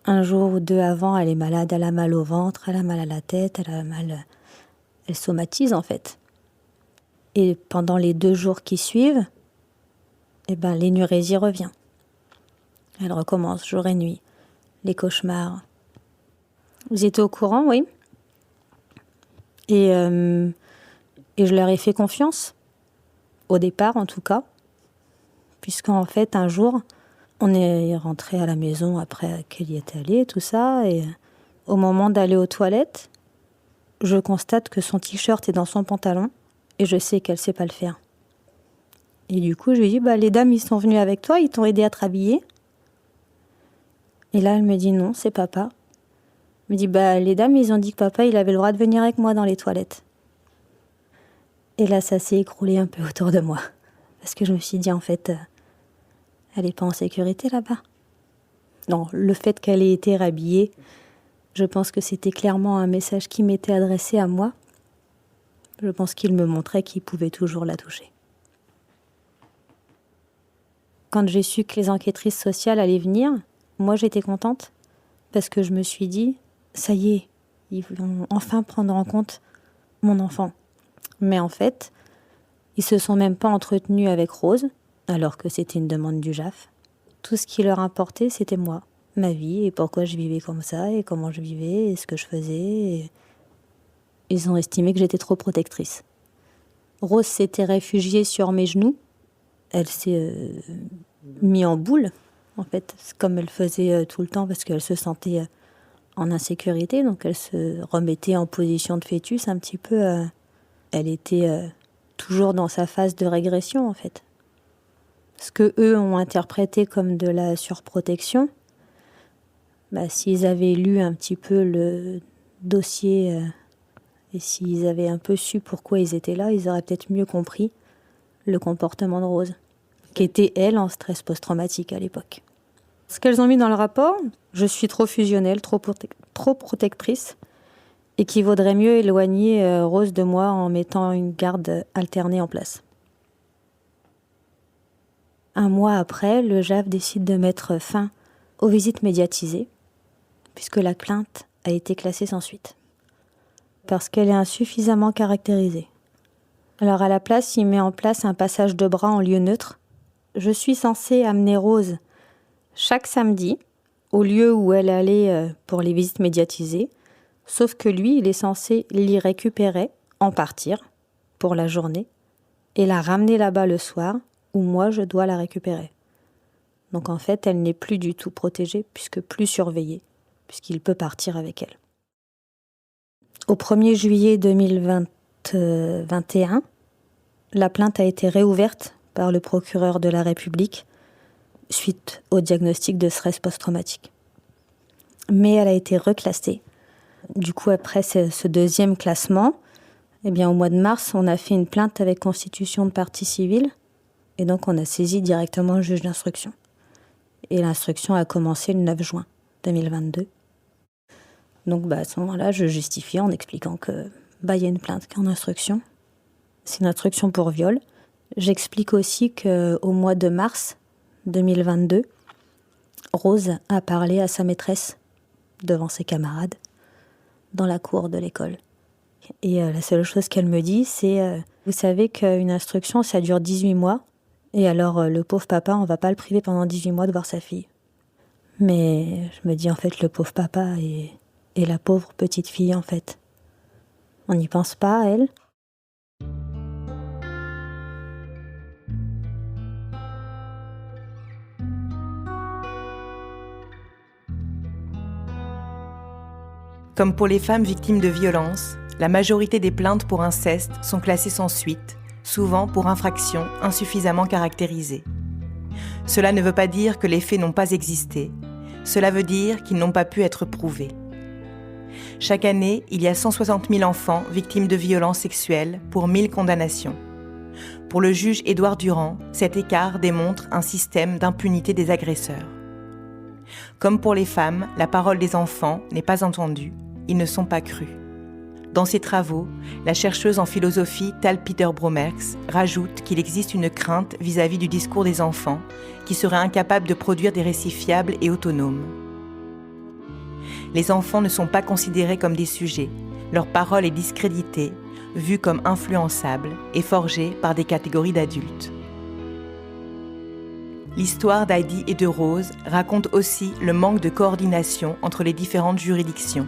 Un jour ou 2 avant, elle est malade, elle a mal au ventre, elle a mal à la tête, elle somatise en fait. Et pendant les 2 jours qui suivent, l'énurésie revient. Elle recommence jour et nuit, les cauchemars. Vous étiez au courant, oui. Et je leur ai fait confiance, au départ en tout cas, puisqu'en fait un jour, on est rentré à la maison après qu'elle y était allée, tout ça, et au moment d'aller aux toilettes, je constate que son t-shirt est dans son pantalon, et je sais qu'elle sait pas le faire. Et du coup, je lui dis, les dames, ils sont venus avec toi, ils t'ont aidé à te rhabiller. Et là, elle me dit, non, c'est papa. Elle me dit, les dames, ils ont dit que papa, il avait le droit de venir avec moi dans les toilettes. Et là, ça s'est écroulé un peu autour de moi. Parce que je me suis dit, en fait, elle n'est pas en sécurité là-bas. Non, le fait qu'elle ait été rhabillée, je pense que c'était clairement un message qui m'était adressé à moi. Je pense qu'il me montrait qu'il pouvait toujours la toucher. Quand j'ai su que les enquêtrices sociales allaient venir, moi j'étais contente parce que je me suis dit, ça y est, ils vont enfin prendre en compte mon enfant. Mais en fait, ils se sont même pas entretenus avec Rose, alors que c'était une demande du JAF. Tout ce qui leur importait, c'était moi, ma vie, et pourquoi je vivais comme ça, et comment je vivais, et ce que je faisais. Et ils ont estimé que j'étais trop protectrice. Rose s'était réfugiée sur mes genoux. Elle s'est mise en boule, en fait, comme elle faisait tout le temps, parce qu'elle se sentait en insécurité, donc elle se remettait en position de fœtus un petit peu. Elle était toujours dans sa phase de régression, en fait. Ce que eux ont interprété comme de la surprotection, s'ils avaient lu un petit peu le dossier et s'ils avaient un peu su pourquoi ils étaient là, ils auraient peut-être mieux compris le comportement de Rose, qui était, elle, en stress post-traumatique à l'époque. Ce qu'elles ont mis dans le rapport, je suis trop fusionnelle, trop protectrice, et qu'il vaudrait mieux éloigner Rose de moi en mettant une garde alternée en place. 1 mois après, le JAF décide de mettre fin aux visites médiatisées, puisque la plainte a été classée sans suite, parce qu'elle est insuffisamment caractérisée. Alors à la place, il met en place un passage de bras en lieu neutre. Je suis censée amener Rose chaque samedi au lieu où elle allait pour les visites médiatisées, sauf que lui, il est censé l'y récupérer, en partir pour la journée, et la ramener là-bas le soir, où moi je dois la récupérer. Donc en fait, elle n'est plus du tout protégée, puisque plus surveillée, puisqu'il peut partir avec elle. Au 1er juillet 2021, la plainte a été réouverte par le procureur de la République suite au diagnostic de stress post-traumatique. Mais elle a été reclassée. Du coup, après ce 2e classement, au mois de mars, on a fait une plainte avec constitution de partie civile. Et donc, on a saisi directement le juge d'instruction. Et l'instruction a commencé le 9 juin 2022. Donc, à ce moment-là, je justifie en expliquant que y a une plainte qui est en instruction. C'est une instruction pour viol. J'explique aussi qu'au mois de mars 2022, Rose a parlé à sa maîtresse devant ses camarades dans la cour de l'école. Et la seule chose qu'elle me dit, c'est vous savez qu'une instruction, ça dure 18 mois. Et alors, le pauvre papa, on va pas le priver pendant 18 mois de voir sa fille. Mais je me dis, en fait, le pauvre papa et la pauvre petite fille, en fait. On n'y pense pas, à elle. Comme pour les femmes victimes de violences, la majorité des plaintes pour inceste sont classées sans suite, souvent pour infractions insuffisamment caractérisées. Cela ne veut pas dire que les faits n'ont pas existé, cela veut dire qu'ils n'ont pas pu être prouvés. Chaque année, il y a 160 000 enfants victimes de violences sexuelles pour 1000 condamnations. Pour le juge Édouard Durand, cet écart démontre un système d'impunité des agresseurs. Comme pour les femmes, la parole des enfants n'est pas entendue, ils ne sont pas crus. Dans ses travaux, la chercheuse en philosophie Tal Peter-Bromerx rajoute qu'il existe une crainte vis-à-vis du discours des enfants qui seraient incapables de produire des récits fiables et autonomes. Les enfants ne sont pas considérés comme des sujets, leur parole est discréditée, vue comme influençable et forgée par des catégories d'adultes. L'histoire d'Heidi et de Rose raconte aussi le manque de coordination entre les différentes juridictions,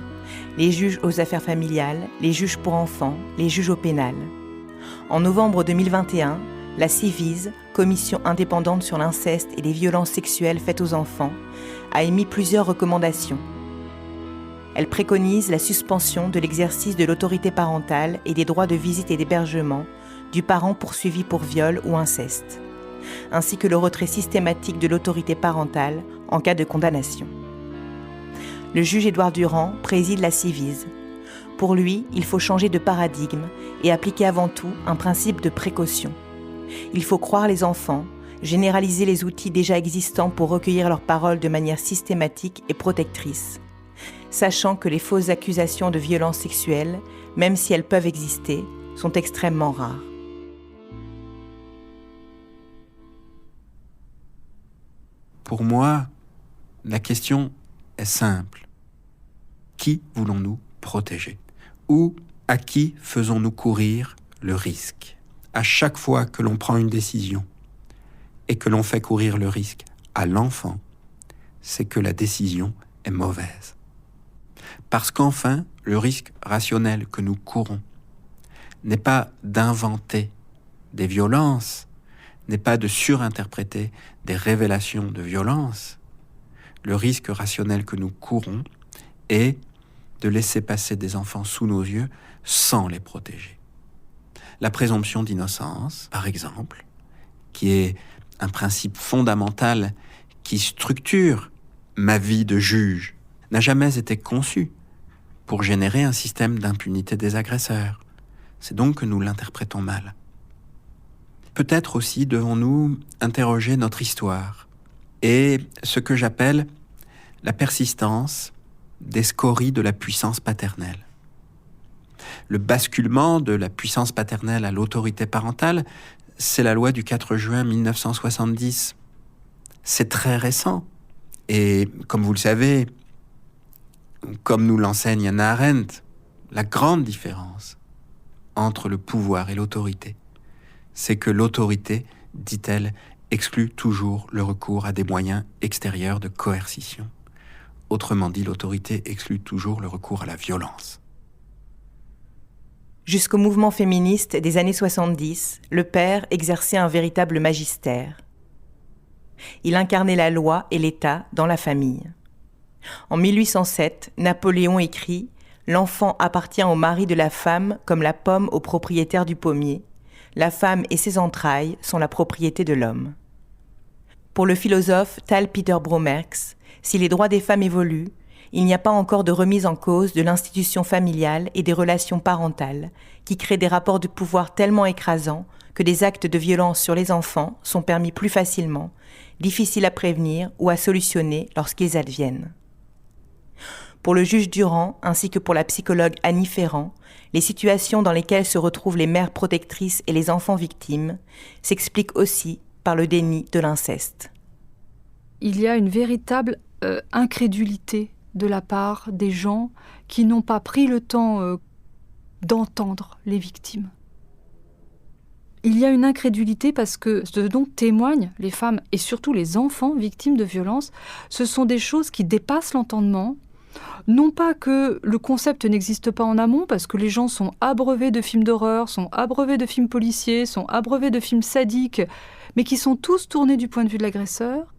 les juges aux affaires familiales, les juges pour enfants, les juges au pénal. En novembre 2021, la Ciivise, commission indépendante sur l'inceste et les violences sexuelles faites aux enfants, a émis plusieurs recommandations. Elle préconise la suspension de l'exercice de l'autorité parentale et des droits de visite et d'hébergement du parent poursuivi pour viol ou inceste, ainsi que le retrait systématique de l'autorité parentale en cas de condamnation. Le juge Édouard Durand préside la Ciivise. Pour lui, il faut changer de paradigme et appliquer avant tout un principe de précaution. Il faut croire les enfants, généraliser les outils déjà existants pour recueillir leurs paroles de manière systématique et protectrice, sachant que les fausses accusations de violences sexuelles, même si elles peuvent exister, sont extrêmement rares. Pour moi, la question est simple. Qui voulons-nous protéger ? Ou à qui faisons-nous courir le risque ? À chaque fois que l'on prend une décision et que l'on fait courir le risque à l'enfant, c'est que la décision est mauvaise. Parce qu'enfin, le risque rationnel que nous courons n'est pas d'inventer des violences, n'est pas de surinterpréter des révélations de violence. Le risque rationnel que nous courons est de laisser passer des enfants sous nos yeux sans les protéger. La présomption d'innocence, par exemple, qui est un principe fondamental qui structure ma vie de juge, n'a jamais été conçue pour générer un système d'impunité des agresseurs. C'est donc que nous l'interprétons mal. Peut-être aussi devons-nous interroger notre histoire et ce que j'appelle la persistance des scories de la puissance paternelle. Le basculement de la puissance paternelle à l'autorité parentale, c'est la loi du 4 juin 1970. C'est très récent. Et comme vous le savez, comme nous l'enseigne Hannah Arendt, la grande différence entre le pouvoir et l'autorité, c'est que l'autorité, dit-elle, exclut toujours le recours à des moyens extérieurs de coercition. Autrement dit, l'autorité exclut toujours le recours à la violence. Jusqu'au mouvement féministe des années 70, le père exerçait un véritable magistère. Il incarnait la loi et l'État dans la famille. En 1807, Napoléon écrit « L'enfant appartient au mari de la femme comme la pomme au propriétaire du pommier. La femme et ses entrailles sont la propriété de l'homme. » Pour le philosophe Tal Peter-Bromerx, si les droits des femmes évoluent, il n'y a pas encore de remise en cause de l'institution familiale et des relations parentales qui créent des rapports de pouvoir tellement écrasants que des actes de violence sur les enfants sont permis plus facilement, difficiles à prévenir ou à solutionner lorsqu'ils adviennent. Pour le juge Durand, ainsi que pour la psychologue Annie Ferrand, les situations dans lesquelles se retrouvent les mères protectrices et les enfants victimes s'expliquent aussi par le déni de l'inceste. Il y a une véritable incrédulité de la part des gens qui n'ont pas pris le temps d'entendre les victimes. Il y a une incrédulité parce que ce dont témoignent les femmes et surtout les enfants victimes de violences, ce sont des choses qui dépassent l'entendement. Non pas que le concept n'existe pas en amont, parce que les gens sont abreuvés de films d'horreur, sont abreuvés de films policiers, sont abreuvés de films sadiques, mais qui sont tous tournés du point de vue de l'agresseur.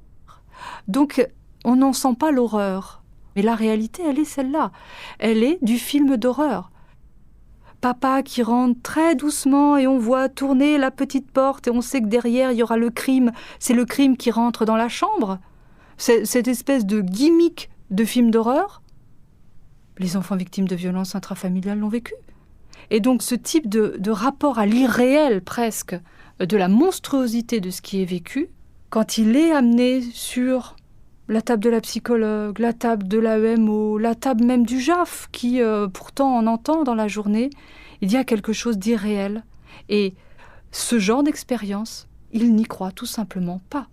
Donc, on n'en sent pas l'horreur. Mais la réalité, elle est celle-là. Elle est du film d'horreur. Papa qui rentre très doucement et on voit tourner la petite porte et on sait que derrière, il y aura le crime. C'est le crime qui rentre dans la chambre. Cette espèce de gimmick de film d'horreur, les enfants victimes de violences intrafamiliales l'ont vécu. Et donc ce type de rapport à l'irréel presque, de la monstruosité de ce qui est vécu, quand il est amené sur la table de la psychologue, la table de l'AEMO, la table même du JAF, qui pourtant en entend dans la journée, il y a quelque chose d'irréel. Et ce genre d'expérience, il n'y croit tout simplement pas.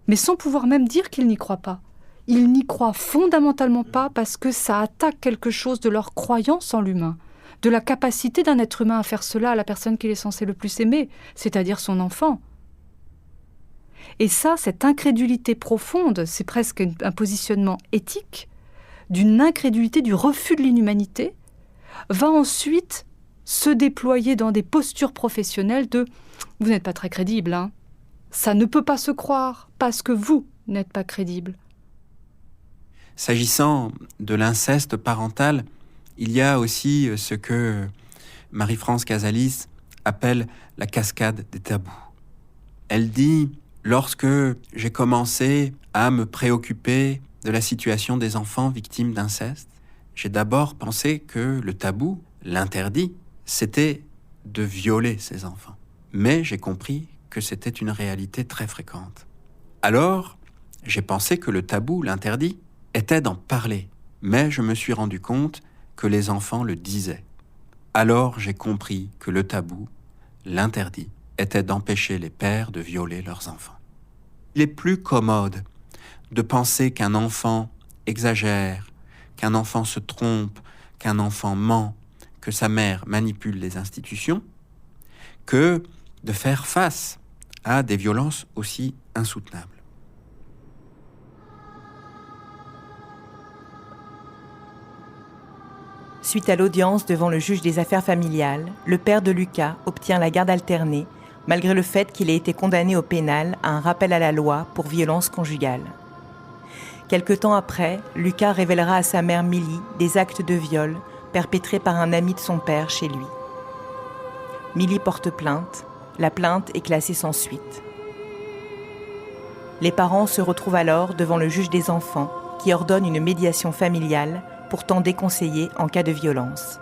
Mais sans pouvoir même dire qu'il n'y croit pas. Il n'y croit fondamentalement pas parce que ça attaque quelque chose de leur croyance en l'humain, de la capacité d'un être humain à faire cela à la personne qu'il est censé le plus aimer, c'est-à-dire son enfant. Et ça, cette incrédulité profonde, c'est presque un positionnement éthique, d'une incrédulité, du refus de l'inhumanité, va ensuite se déployer dans des postures professionnelles de « vous n'êtes pas très crédible, hein. Ça ne peut pas se croire parce que vous n'êtes pas crédible. » S'agissant de l'inceste parental, il y a aussi ce que Marie-France Casalis appelle la cascade des tabous. Elle dit « Lorsque j'ai commencé à me préoccuper de la situation des enfants victimes d'inceste, j'ai d'abord pensé que le tabou, l'interdit, c'était de violer ces enfants. Mais j'ai compris que c'était une réalité très fréquente. Alors, j'ai pensé que le tabou, l'interdit, était d'en parler. Mais je me suis rendu compte que les enfants le disaient. Alors j'ai compris que le tabou, l'interdit, était d'empêcher les pères de violer leurs enfants. Il est plus commode de penser qu'un enfant exagère, qu'un enfant se trompe, qu'un enfant ment, que sa mère manipule les institutions, que de faire face à des violences aussi insoutenables. Suite à l'audience devant le juge des affaires familiales, le père de Lucas obtient la garde alternée, malgré le fait qu'il ait été condamné au pénal à un rappel à la loi pour violence conjugale. Quelque temps après, Lucas révélera à sa mère Milly des actes de viol perpétrés par un ami de son père chez lui. Milly porte plainte. La plainte est classée sans suite. Les parents se retrouvent alors devant le juge des enfants qui ordonne une médiation familiale pourtant déconseillée en cas de violence.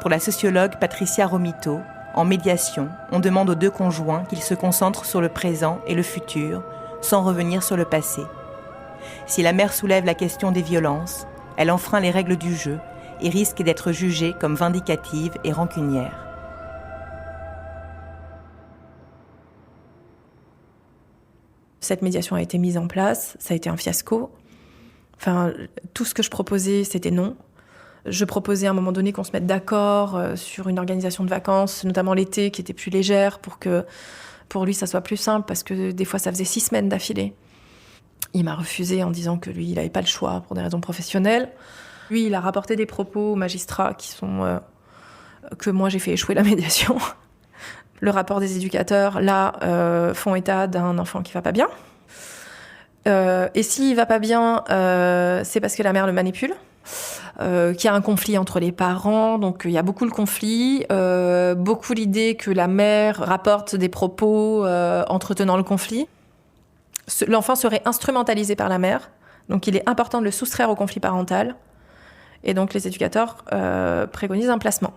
Pour la sociologue Patricia Romito, en médiation, on demande aux deux conjoints qu'ils se concentrent sur le présent et le futur, sans revenir sur le passé. Si la mère soulève la question des violences, elle enfreint les règles du jeu et risque d'être jugée comme vindicative et rancunière. Cette médiation a été mise en place, ça a été un fiasco. Enfin, tout ce que je proposais, c'était non. Je proposais à un moment donné qu'on se mette d'accord sur une organisation de vacances, notamment l'été, qui était plus légère, pour que pour lui, ça soit plus simple, parce que des fois, ça faisait 6 semaines d'affilée. Il m'a refusé en disant que lui, il n'avait pas le choix pour des raisons professionnelles. Lui, il a rapporté des propos aux magistrats qui sont que moi, j'ai fait échouer la médiation. Le rapport des éducateurs, là, font état d'un enfant qui va pas bien. Et s'il va pas bien, c'est parce que la mère le manipule, qu'il y a un conflit entre les parents, donc il y a beaucoup le conflit, beaucoup l'idée que la mère rapporte des propos entretenant le conflit. L'enfant serait instrumentalisé par la mère, donc il est important de le soustraire au conflit parental, et donc les éducateurs préconisent un placement.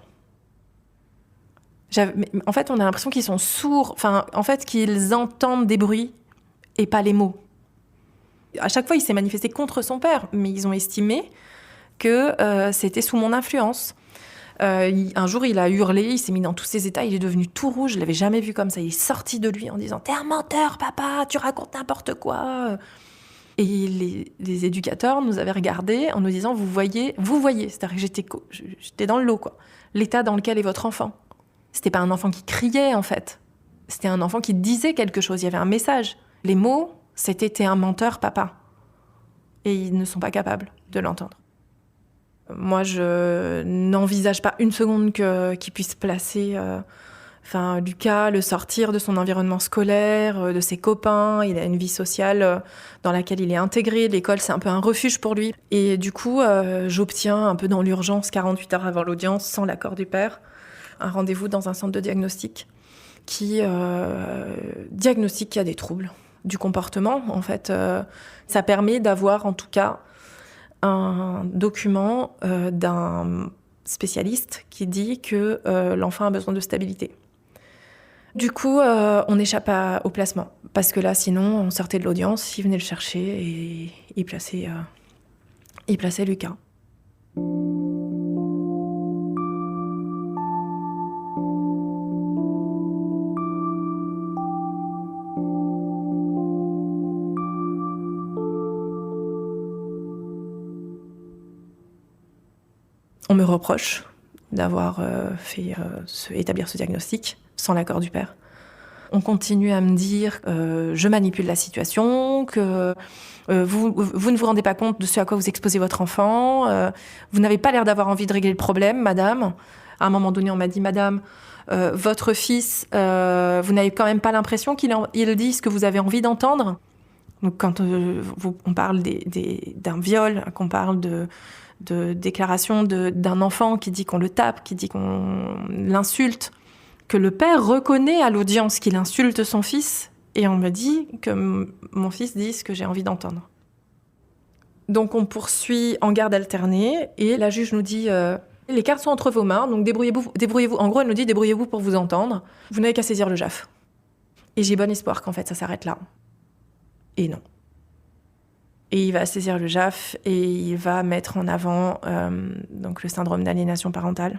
En fait, on a l'impression qu'ils sont sourds, en fait, qu'ils entendent des bruits et pas les mots. À chaque fois, il s'est manifesté contre son père, mais ils ont estimé que c'était sous mon influence. Un jour, il a hurlé, il s'est mis dans tous ses états, il est devenu tout rouge, je l'avais jamais vu comme ça. Il est sorti de lui en disant « T'es un menteur, papa, tu racontes n'importe quoi !» Et les éducateurs nous avaient regardés en nous disant « Vous voyez, c'est-à-dire que j'étais dans le lot, quoi. L'état dans lequel est votre enfant. » C'était pas un enfant qui criait, en fait. C'était un enfant qui disait quelque chose, il y avait un message. Les mots, c'était « T'es un menteur, papa ». Et ils ne sont pas capables de l'entendre. Moi, je n'envisage pas une seconde qu'ils puissent placer Enfin, Lucas, le sortir de son environnement scolaire, de ses copains, il a une vie sociale dans laquelle il est intégré. L'école, c'est un peu un refuge pour lui. Et du coup, j'obtiens un peu dans l'urgence, 48 heures avant l'audience, sans l'accord du père, un rendez-vous dans un centre de diagnostic qui diagnostique qu'il y a des troubles du comportement. En fait, ça permet d'avoir en tout cas un document d'un spécialiste qui dit que l'enfant a besoin de stabilité. Du coup, on échappe au placement. Parce que là, sinon, on sortait de l'audience, il venait le chercher et il plaçait Lucas. On me reproche d'avoir fait établir ce diagnostic sans l'accord du père. On continue à me dire je manipule la situation, que vous ne vous rendez pas compte de ce à quoi vous exposez votre enfant, vous n'avez pas l'air d'avoir envie de régler le problème, madame. À un moment donné, on m'a dit, madame, votre fils, vous n'avez quand même pas l'impression qu'il dit ce que vous avez envie d'entendre ? Donc quand on parle d'un viol, qu'on parle de déclaration d'un enfant qui dit qu'on le tape, qui dit qu'on l'insulte, que le père reconnaît à l'audience qu'il insulte son fils, et on me dit que mon fils dit ce que j'ai envie d'entendre. Donc on poursuit en garde alternée, et la juge nous dit les cartes sont entre vos mains, donc débrouillez-vous. En gros, elle nous dit débrouillez-vous pour vous entendre, vous n'avez qu'à saisir le JAF. Et j'ai bon espoir qu'en fait ça s'arrête là. Et non. Et il va saisir le JAF et il va mettre en avant donc le syndrome d'aliénation parentale.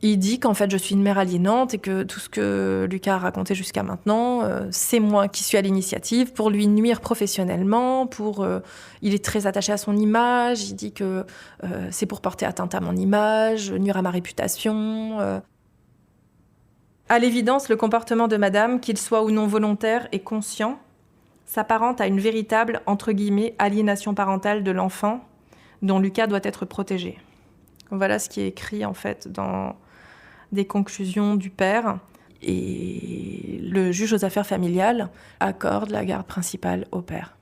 Il dit qu'en fait je suis une mère aliénante et que tout ce que Lucas a raconté jusqu'à maintenant, c'est moi qui suis à l'initiative pour lui nuire professionnellement, il est très attaché à son image, il dit que c'est pour porter atteinte à mon image, nuire à ma réputation. À l'évidence, le comportement de madame, qu'il soit ou non volontaire et conscient, s'apparente à une véritable, entre guillemets, aliénation parentale de l'enfant dont Lucas doit être protégé. Voilà ce qui est écrit en fait dans des conclusions du père. Et le juge aux affaires familiales accorde la garde principale au père.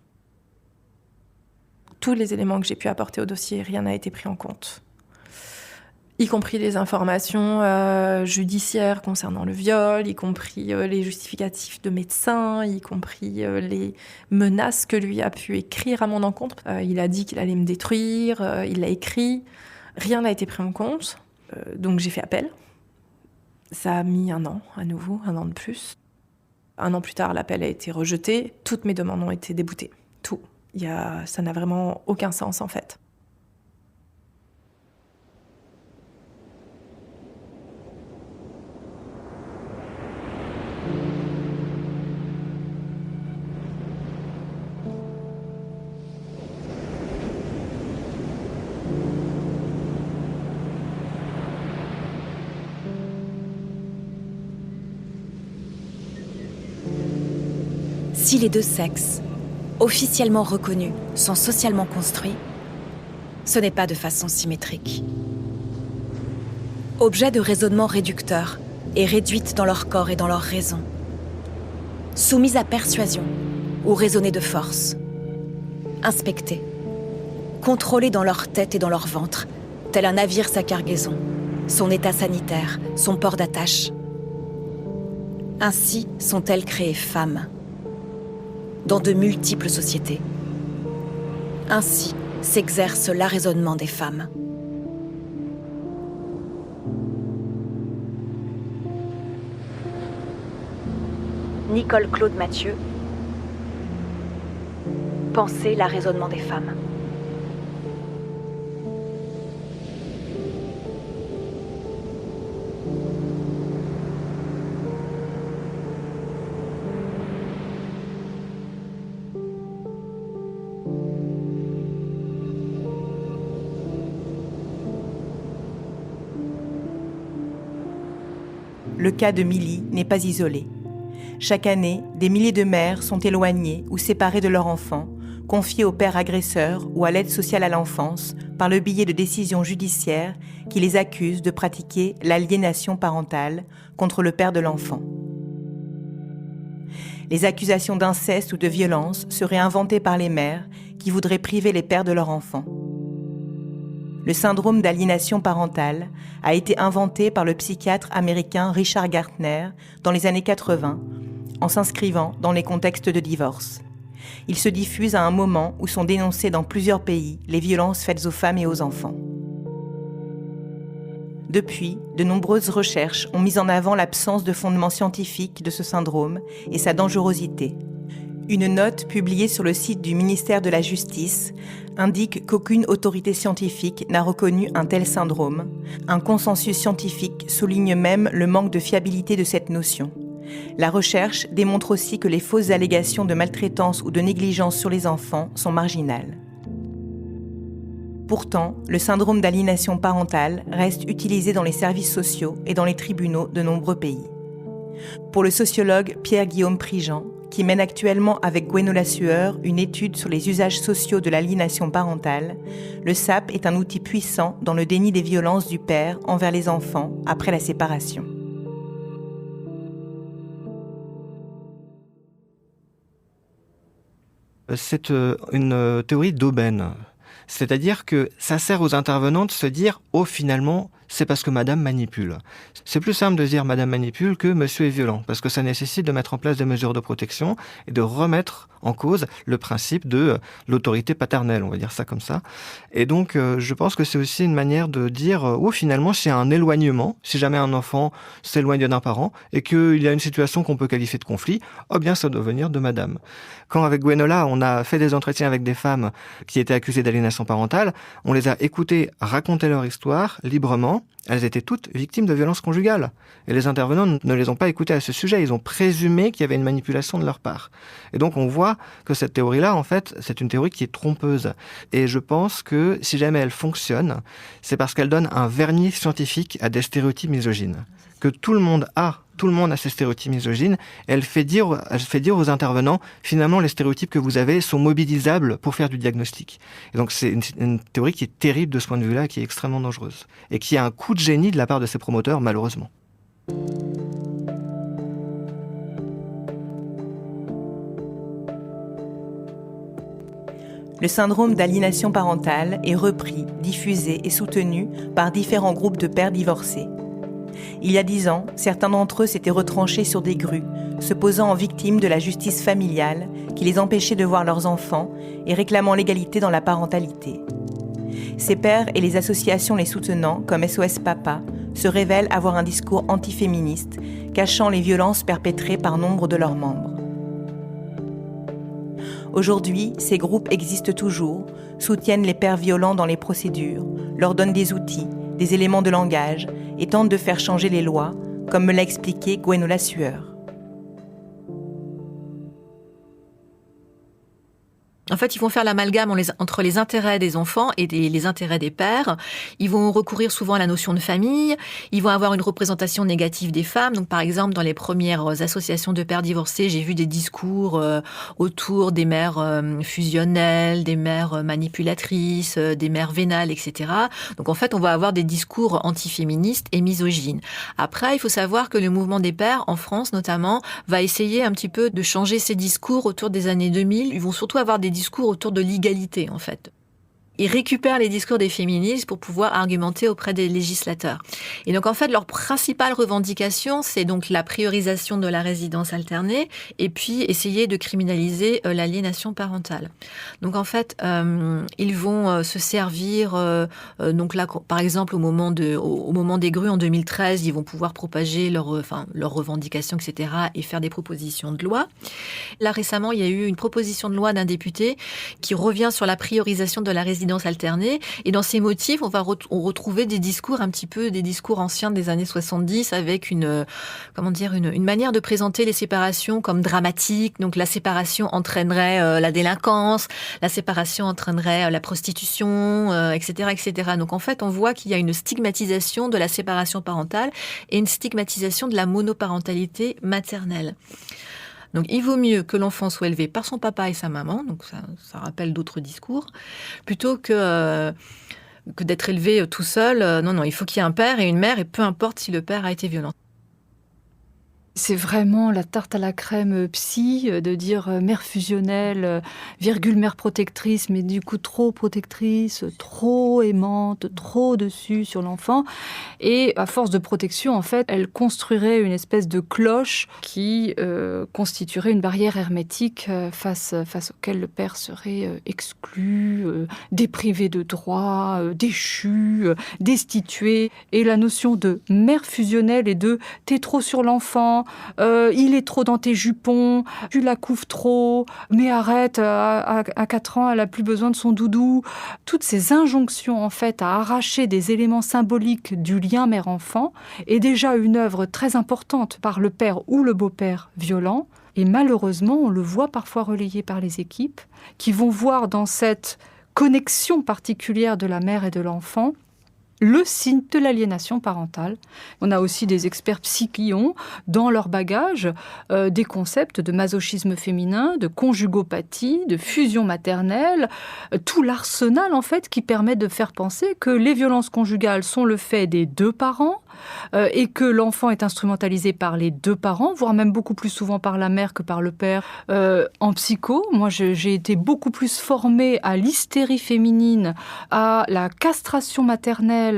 Tous les éléments que j'ai pu apporter au dossier, rien n'a été pris en compte. Y compris les informations judiciaires concernant le viol, y compris les justificatifs de médecins, y compris les menaces que lui a pu écrire à mon encontre. Il a dit qu'il allait me détruire, il l'a écrit. Rien n'a été pris en compte, donc j'ai fait appel. Ça a mis 1 an, à nouveau, 1 an de plus. 1 an plus tard, l'appel a été rejeté. Toutes mes demandes ont été déboutées. Tout. Ça n'a vraiment aucun sens, en fait. Si les deux sexes, officiellement reconnus, sont socialement construits, ce n'est pas de façon symétrique. Objet de raisonnement réducteur et réduites dans leur corps et dans leur raison, soumises à persuasion ou raisonnées de force, inspectées, contrôlées dans leur tête et dans leur ventre, tel un navire sa cargaison, son état sanitaire, son port d'attache. Ainsi sont-elles créées femmes, dans de multiples sociétés. Ainsi s'exerce l'arraisonnement des femmes. Nicole Claude Mathieu. Penser l'arraisonnement des femmes. Le cas de Milly n'est pas isolé. Chaque année, des milliers de mères sont éloignées ou séparées de leurs enfants, confiées au père agresseur ou à l'aide sociale à l'enfance par le biais de décisions judiciaires qui les accusent de pratiquer l'aliénation parentale contre le père de l'enfant. Les accusations d'inceste ou de violence seraient inventées par les mères qui voudraient priver les pères de leur enfant. Le syndrome d'aliénation parentale a été inventé par le psychiatre américain Richard Gartner dans les années 80, en s'inscrivant dans les contextes de divorce. Il se diffuse à un moment où sont dénoncées dans plusieurs pays les violences faites aux femmes et aux enfants. Depuis, de nombreuses recherches ont mis en avant l'absence de fondement scientifique de ce syndrome et sa dangerosité. Une note publiée sur le site du ministère de la Justice indique qu'aucune autorité scientifique n'a reconnu un tel syndrome. Un consensus scientifique souligne même le manque de fiabilité de cette notion. La recherche démontre aussi que les fausses allégations de maltraitance ou de négligence sur les enfants sont marginales. Pourtant, le syndrome d'aliénation parentale reste utilisé dans les services sociaux et dans les tribunaux de nombreux pays. Pour le sociologue Pierre-Guillaume Prigent, qui mène actuellement avec Gwenola Sueur une étude sur les usages sociaux de l'aliénation parentale, le SAP est un outil puissant dans le déni des violences du père envers les enfants après la séparation. C'est une théorie d'aubaine. C'est-à-dire que ça sert aux intervenants de se dire « Oh, finalement, c'est parce que madame manipule ». C'est plus simple de dire « madame manipule » que « monsieur est violent », parce que ça nécessite de mettre en place des mesures de protection et de remettre en cause le principe de l'autorité paternelle, on va dire ça comme ça. Et donc, je pense que c'est aussi une manière de dire « Oh, finalement, c'est un éloignement. Si jamais un enfant s'éloigne d'un parent et qu'il y a une situation qu'on peut qualifier de conflit, oh bien, ça doit venir de madame ». Quand avec Gwenola, on a fait des entretiens avec des femmes qui étaient accusées d'aliénation parentale, on les a écoutées raconter leur histoire librement. Elles étaient toutes victimes de violences conjugales. Et les intervenants ne les ont pas écoutées à ce sujet. Ils ont présumé qu'il y avait une manipulation de leur part. Et donc on voit que cette théorie-là, en fait, c'est une théorie qui est trompeuse. Et je pense que si jamais elle fonctionne, c'est parce qu'elle donne un vernis scientifique à des stéréotypes misogynes. Que tout le monde a ces stéréotypes misogynes, et elle fait dire aux intervenants, finalement, les stéréotypes que vous avez sont mobilisables pour faire du diagnostic. Et donc, c'est une théorie qui est terrible de ce point de vue-là, qui est extrêmement dangereuse. Et qui a un coup de génie de la part de ses promoteurs, malheureusement. Le syndrome d'aliénation parentale est repris, diffusé et soutenu par différents groupes de pères divorcés. Il y a 10 ans, certains d'entre eux s'étaient retranchés sur des grues, se posant en victimes de la justice familiale qui les empêchait de voir leurs enfants et réclamant l'égalité dans la parentalité. Ces pères et les associations les soutenant, comme SOS Papa, se révèlent avoir un discours antiféministe, cachant les violences perpétrées par nombre de leurs membres. Aujourd'hui, ces groupes existent toujours, soutiennent les pères violents dans les procédures, leur donnent des outils, des éléments de langage et tentent de faire changer les lois, comme me l'a expliqué Gwenola Sueur. En fait, ils vont faire l'amalgame entre les intérêts des enfants et les intérêts des pères. Ils vont recourir souvent à la notion de famille. Ils vont avoir une représentation négative des femmes. Donc, par exemple, dans les premières associations de pères divorcés, j'ai vu des discours autour des mères fusionnelles, des mères manipulatrices, des mères vénales, etc. Donc, en fait, on va avoir des discours antiféministes et misogynes. Après, il faut savoir que le mouvement des pères, en France notamment, va essayer un petit peu de changer ses discours autour des années 2000. Ils vont surtout avoir des discours autour de l'égalité, en fait. Ils récupèrent les discours des féministes pour pouvoir argumenter auprès des législateurs. Et donc, en fait, leur principale revendication, c'est donc la priorisation de la résidence alternée et puis essayer de criminaliser l'aliénation parentale. Donc, en fait, ils vont se servir, donc là, par exemple, au moment des grues en 2013, ils vont pouvoir propager leurs revendications, etc. et faire des propositions de loi. Là, récemment, il y a eu une proposition de loi d'un député qui revient sur la priorisation de la résidence alternée. Et dans ces motifs, on va retrouver des discours un petit peu, des discours anciens des années 70 avec une manière de présenter les séparations comme dramatiques. Donc, la séparation entraînerait la délinquance, la séparation entraînerait la prostitution, etc., etc. Donc, en fait, on voit qu'il y a une stigmatisation de la séparation parentale et une stigmatisation de la monoparentalité maternelle. Donc, il vaut mieux que l'enfant soit élevé par son papa et sa maman, donc ça rappelle d'autres discours, plutôt que que d'être élevé tout seul. Non, il faut qu'il y ait un père et une mère, et peu importe si le père a été violent. C'est vraiment la tarte à la crème psy, de dire mère fusionnelle, virgule mère protectrice, mais du coup trop protectrice, trop aimante, trop dessus sur l'enfant. Et à force de protection, en fait, elle construirait une espèce de cloche qui constituerait une barrière hermétique face auquel le père serait exclu, déprivé de droits, déchu, destitué. Et la notion de mère fusionnelle et de « t'es trop sur l'enfant », il est trop dans tes jupons, tu la couves trop, mais arrête, à 4 ans, elle a plus besoin de son doudou. Toutes ces injonctions, en fait, à arracher des éléments symboliques du lien mère-enfant est déjà une œuvre très importante par le père ou le beau-père violent. Et malheureusement, on le voit parfois relayé par les équipes qui vont voir dans cette connexion particulière de la mère et de l'enfant le signe de l'aliénation parentale. On a aussi des experts psy qui ont dans leur bagage des concepts de masochisme féminin, de conjugopathie, de fusion maternelle, tout l'arsenal en fait qui permet de faire penser que les violences conjugales sont le fait des deux parents et que l'enfant est instrumentalisé par les deux parents, voire même beaucoup plus souvent par la mère que par le père. En psycho, moi j'ai été beaucoup plus formée à l'hystérie féminine, à la castration maternelle,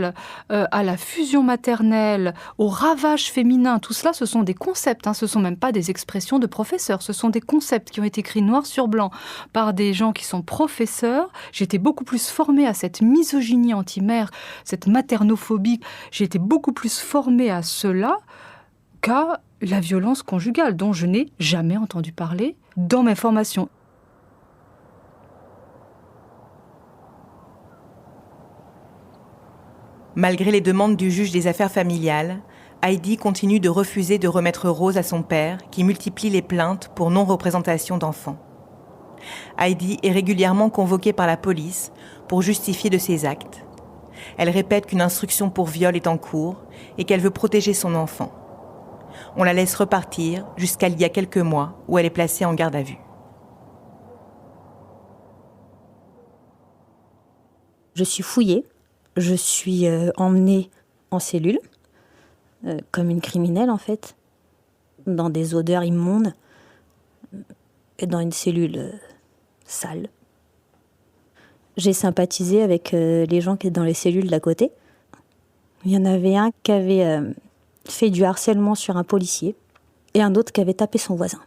à la fusion maternelle, au ravage féminin. Tout cela, ce sont des concepts, ce ne sont même pas des expressions de professeurs, ce sont des concepts qui ont été écrits noir sur blanc par des gens qui sont professeurs. J'ai été beaucoup plus formée à cette misogynie anti-mère, cette maternophobie. J'ai été beaucoup plus formée à cela qu'à la violence conjugale, dont je n'ai jamais entendu parler dans mes formations. Malgré les demandes du juge des affaires familiales, Heidi continue de refuser de remettre Rose à son père, qui multiplie les plaintes pour non-représentation d'enfants. Heidi est régulièrement convoquée par la police pour justifier de ses actes. Elle répète qu'une instruction pour viol est en cours et qu'elle veut protéger son enfant. On la laisse repartir jusqu'à il y a quelques mois où elle est placée en garde à vue. Je suis fouillée, je suis emmenée en cellule, comme une criminelle en fait, dans des odeurs immondes, et dans une cellule sale. J'ai sympathisé avec les gens qui étaient dans les cellules d'à côté. Il y en avait un qui avait fait du harcèlement sur un policier et un autre qui avait tapé son voisin.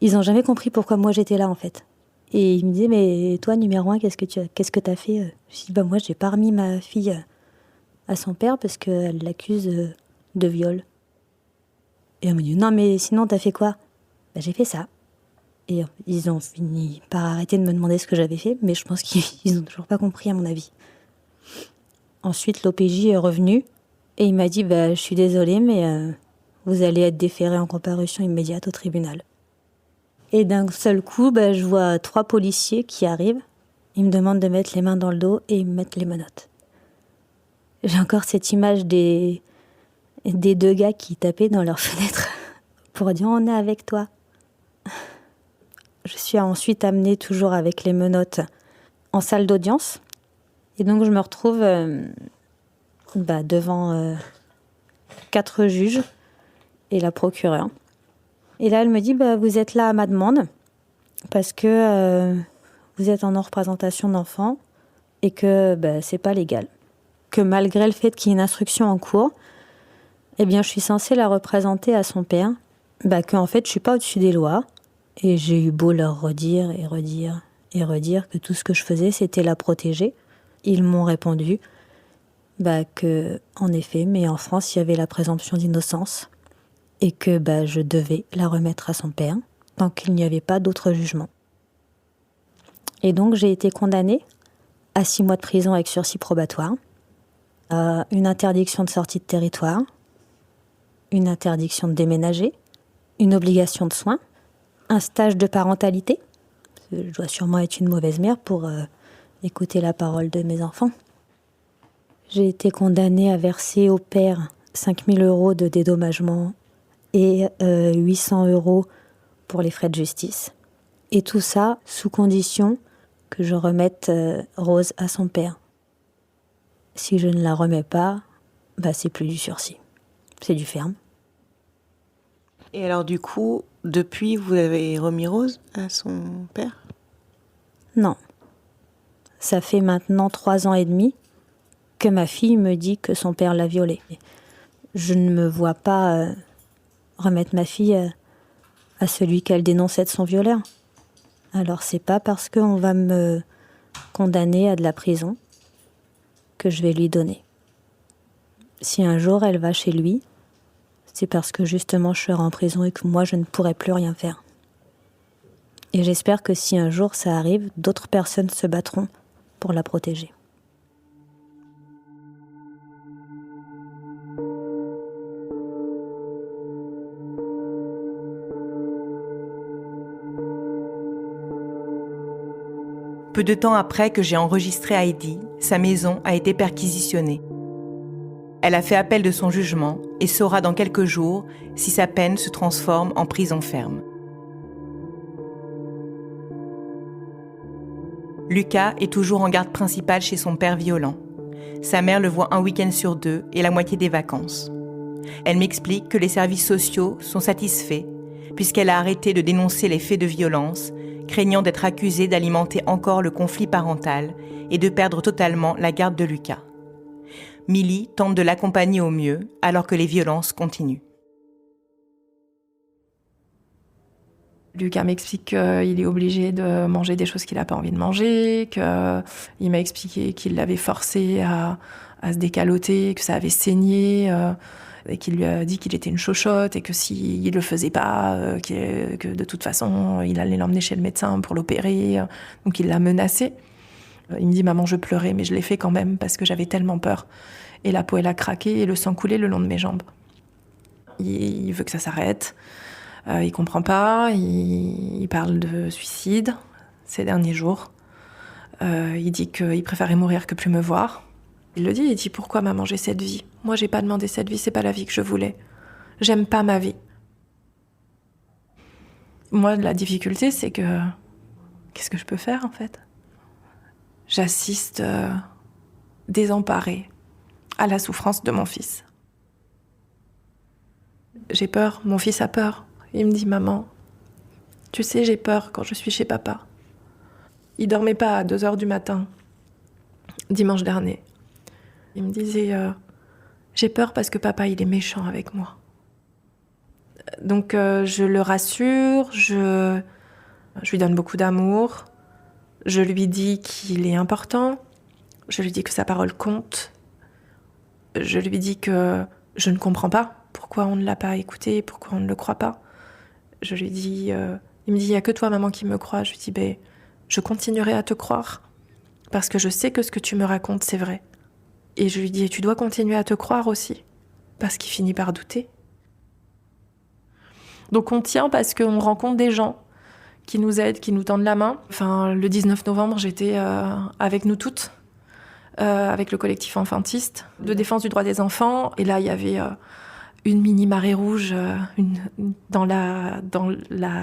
Ils n'ont jamais compris pourquoi moi j'étais là en fait. Et ils me disaient, mais toi numéro 1, qu'est-ce que t'as fait? Je dis, moi j'ai pas remis ma fille à son père parce qu'elle l'accuse de viol. Et on me dit, non mais sinon t'as fait quoi? J'ai fait ça. Et ils ont fini par arrêter de me demander ce que j'avais fait, mais je pense qu'ils n'ont toujours pas compris à mon avis. Ensuite, l'OPJ est revenu et il m'a dit, je suis désolée, mais vous allez être déféré en comparution immédiate au tribunal. Et d'un seul coup, je vois 3 policiers qui arrivent. Ils me demandent de mettre les mains dans le dos et ils me mettent les menottes. J'ai encore cette image des 2 gars qui tapaient dans leur fenêtre pour dire, on est avec toi. Je suis ensuite amenée, toujours avec les menottes, en salle d'audience. Et donc, je me retrouve devant 4 juges et la procureure. Et là, elle me dit, vous êtes là à ma demande, parce que vous êtes en non-représentation d'enfants et que c'est pas légal. Que malgré le fait qu'il y ait une instruction en cours, je suis censée la représenter à son père, qu'en fait, je suis pas au-dessus des lois. Et j'ai eu beau leur redire et redire et redire que tout ce que je faisais, c'était la protéger. Ils m'ont répondu que, en effet, mais en France, il y avait la présomption d'innocence et que je devais la remettre à son père tant qu'il n'y avait pas d'autre jugement. Et donc, j'ai été condamnée à 6 mois de prison avec sursis probatoire, à une interdiction de sortie de territoire, une interdiction de déménager, une obligation de soins, un stage de parentalité. Je dois sûrement être une mauvaise mère pour écouter la parole de mes enfants. J'ai été condamnée à verser au père 5 000 € de dédommagement et 800 € pour les frais de justice. Et tout ça sous condition que je remette Rose à son père. Si je ne la remets pas, c'est plus du sursis. C'est du ferme. Et alors du coup, depuis, vous avez remis Rose à son père ? Non. Ça fait maintenant 3 ans et demi que ma fille me dit que son père l'a violée. Je ne me vois pas remettre ma fille à celui qu'elle dénonçait de son violeur. Alors c'est pas parce qu'on va me condamner à de la prison que je vais lui donner. Si un jour elle va chez lui, c'est parce que justement je serai en prison et que moi je ne pourrai plus rien faire. Et j'espère que si un jour ça arrive, d'autres personnes se battront pour la protéger. Peu de temps après que j'ai enregistré Heidi, sa maison a été perquisitionnée. Elle a fait appel de son jugement et saura dans quelques jours si sa peine se transforme en prison ferme. Lucas est toujours en garde principale chez son père violent. Sa mère le voit un week-end sur 2 et la moitié des vacances. Elle m'explique que les services sociaux sont satisfaits puisqu'elle a arrêté de dénoncer les faits de violence, craignant d'être accusée d'alimenter encore le conflit parental et de perdre totalement la garde de Lucas. Milly tente de l'accompagner au mieux alors que les violences continuent. Lucas m'explique qu'il est obligé de manger des choses qu'il n'a pas envie de manger, qu'il m'a expliqué qu'il l'avait forcé à se décaloter, que ça avait saigné, et qu'il lui a dit qu'il était une chochotte et que s'il ne le faisait pas, que de toute façon, il allait l'emmener chez le médecin pour l'opérer. Donc il l'a menacé. Il me dit « Maman, je pleurais, mais je l'ai fait quand même parce que j'avais tellement peur. » Et la peau, elle a craqué et le sang coulait le long de mes jambes. Il veut que ça s'arrête. Il comprend pas. Il parle de suicide ces derniers jours. Il dit qu'il préférait mourir que plus me voir. Il le dit, il dit « Pourquoi maman, j'ai cette vie ? Moi, j'ai pas demandé cette vie, c'est pas la vie que je voulais. J'aime pas ma vie. » Moi, la difficulté, c'est que... Qu'est-ce que je peux faire, en fait ? J'assiste désemparée à la souffrance de mon fils. J'ai peur, mon fils a peur. Il me dit « Maman, tu sais, j'ai peur quand je suis chez papa. » Il dormait pas à 2h du matin, dimanche dernier. Il me disait j'ai peur parce que papa, il est méchant avec moi. Donc je le rassure, je lui donne beaucoup d'amour. Je lui dis qu'il est important. Je lui dis que sa parole compte. Je lui dis que je ne comprends pas pourquoi on ne l'a pas écouté, pourquoi on ne le croit pas. Je lui dis, il me dit, il n'y a que toi, maman, qui me croit. Je lui dis, je continuerai à te croire parce que je sais que ce que tu me racontes, c'est vrai. Et je lui dis, tu dois continuer à te croire aussi parce qu'il finit par douter. Donc on tient parce qu'on rencontre des gens qui nous aident, qui nous tendent la main. Enfin, le 19 novembre, j'étais avec nous toutes, avec le collectif enfantiste de défense du droit des enfants. Et là, il y avait une mini marée rouge dans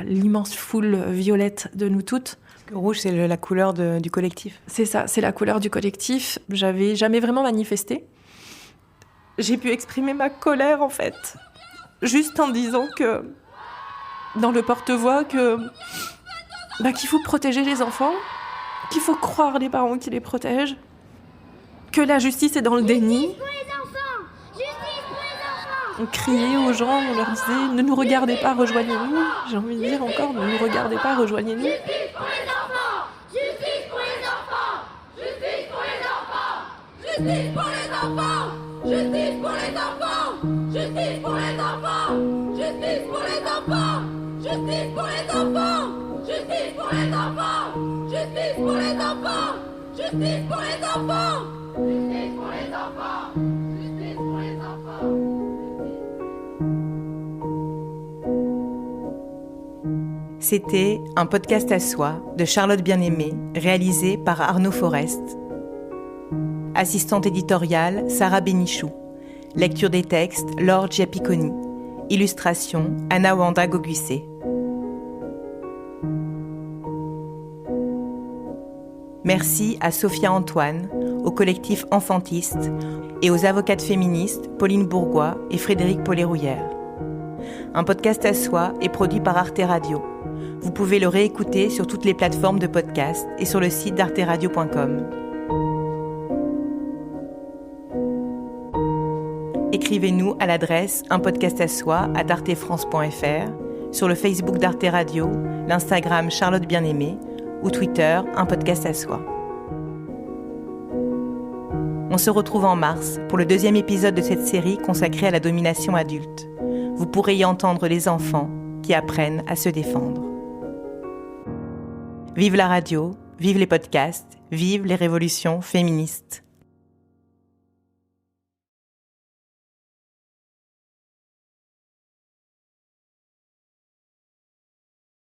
l'immense foule violette de nous toutes. Parce que rouge, c'est la couleur du collectif. C'est ça, c'est la couleur du collectif. J'avais jamais vraiment manifesté. J'ai pu exprimer ma colère, en fait, juste en disant que, dans le porte-voix, qu'il faut protéger les enfants, qu'il faut croire les parents qui les protègent, que la justice est dans le déni. On criait aux gens, on leur disait « Ne nous regardez pas, rejoignez-nous ». J'ai envie de dire encore « Ne nous regardez pas, rejoignez-nous ». Justice pour les enfants ! Justice pour les enfants ! Justice pour les enfants ! Justice pour les enfants ! Justice pour les enfants ! Justice pour les enfants ! Justice pour les enfants ! Justice pour les enfants ! Justice pour les enfants ! Justice pour les enfants ! Justice pour les enfants ! Justice pour les enfants ! Justice pour les enfants ! C'était un podcast à soi de Charlotte Bien-Aimée, réalisé par Arnaud Forest. Assistante éditoriale, Sarah Bénichou. Lecture des textes, Laure Giapiconi. Illustration, Anna Wanda Goguissé. Merci à Sophia Antoine, au collectif Enfantiste et aux avocates féministes Pauline Bourgois et Frédéric Pollet-Rouillère. Un podcast à soi est produit par Arte Radio. Vous pouvez le réécouter sur toutes les plateformes de podcast et sur le site d'arteradio.com. Écrivez-nous à l'adresse unpodcastasoi@artefrance.fr, sur le Facebook d'Arte Radio, l'Instagram Charlotte Bien-Aimée ou Twitter Un Podcast à Soi. On se retrouve en mars pour le 2e épisode de cette série consacrée à la domination adulte. Vous pourrez y entendre les enfants qui apprennent à se défendre. Vive la radio, vive les podcasts, vive les révolutions féministes.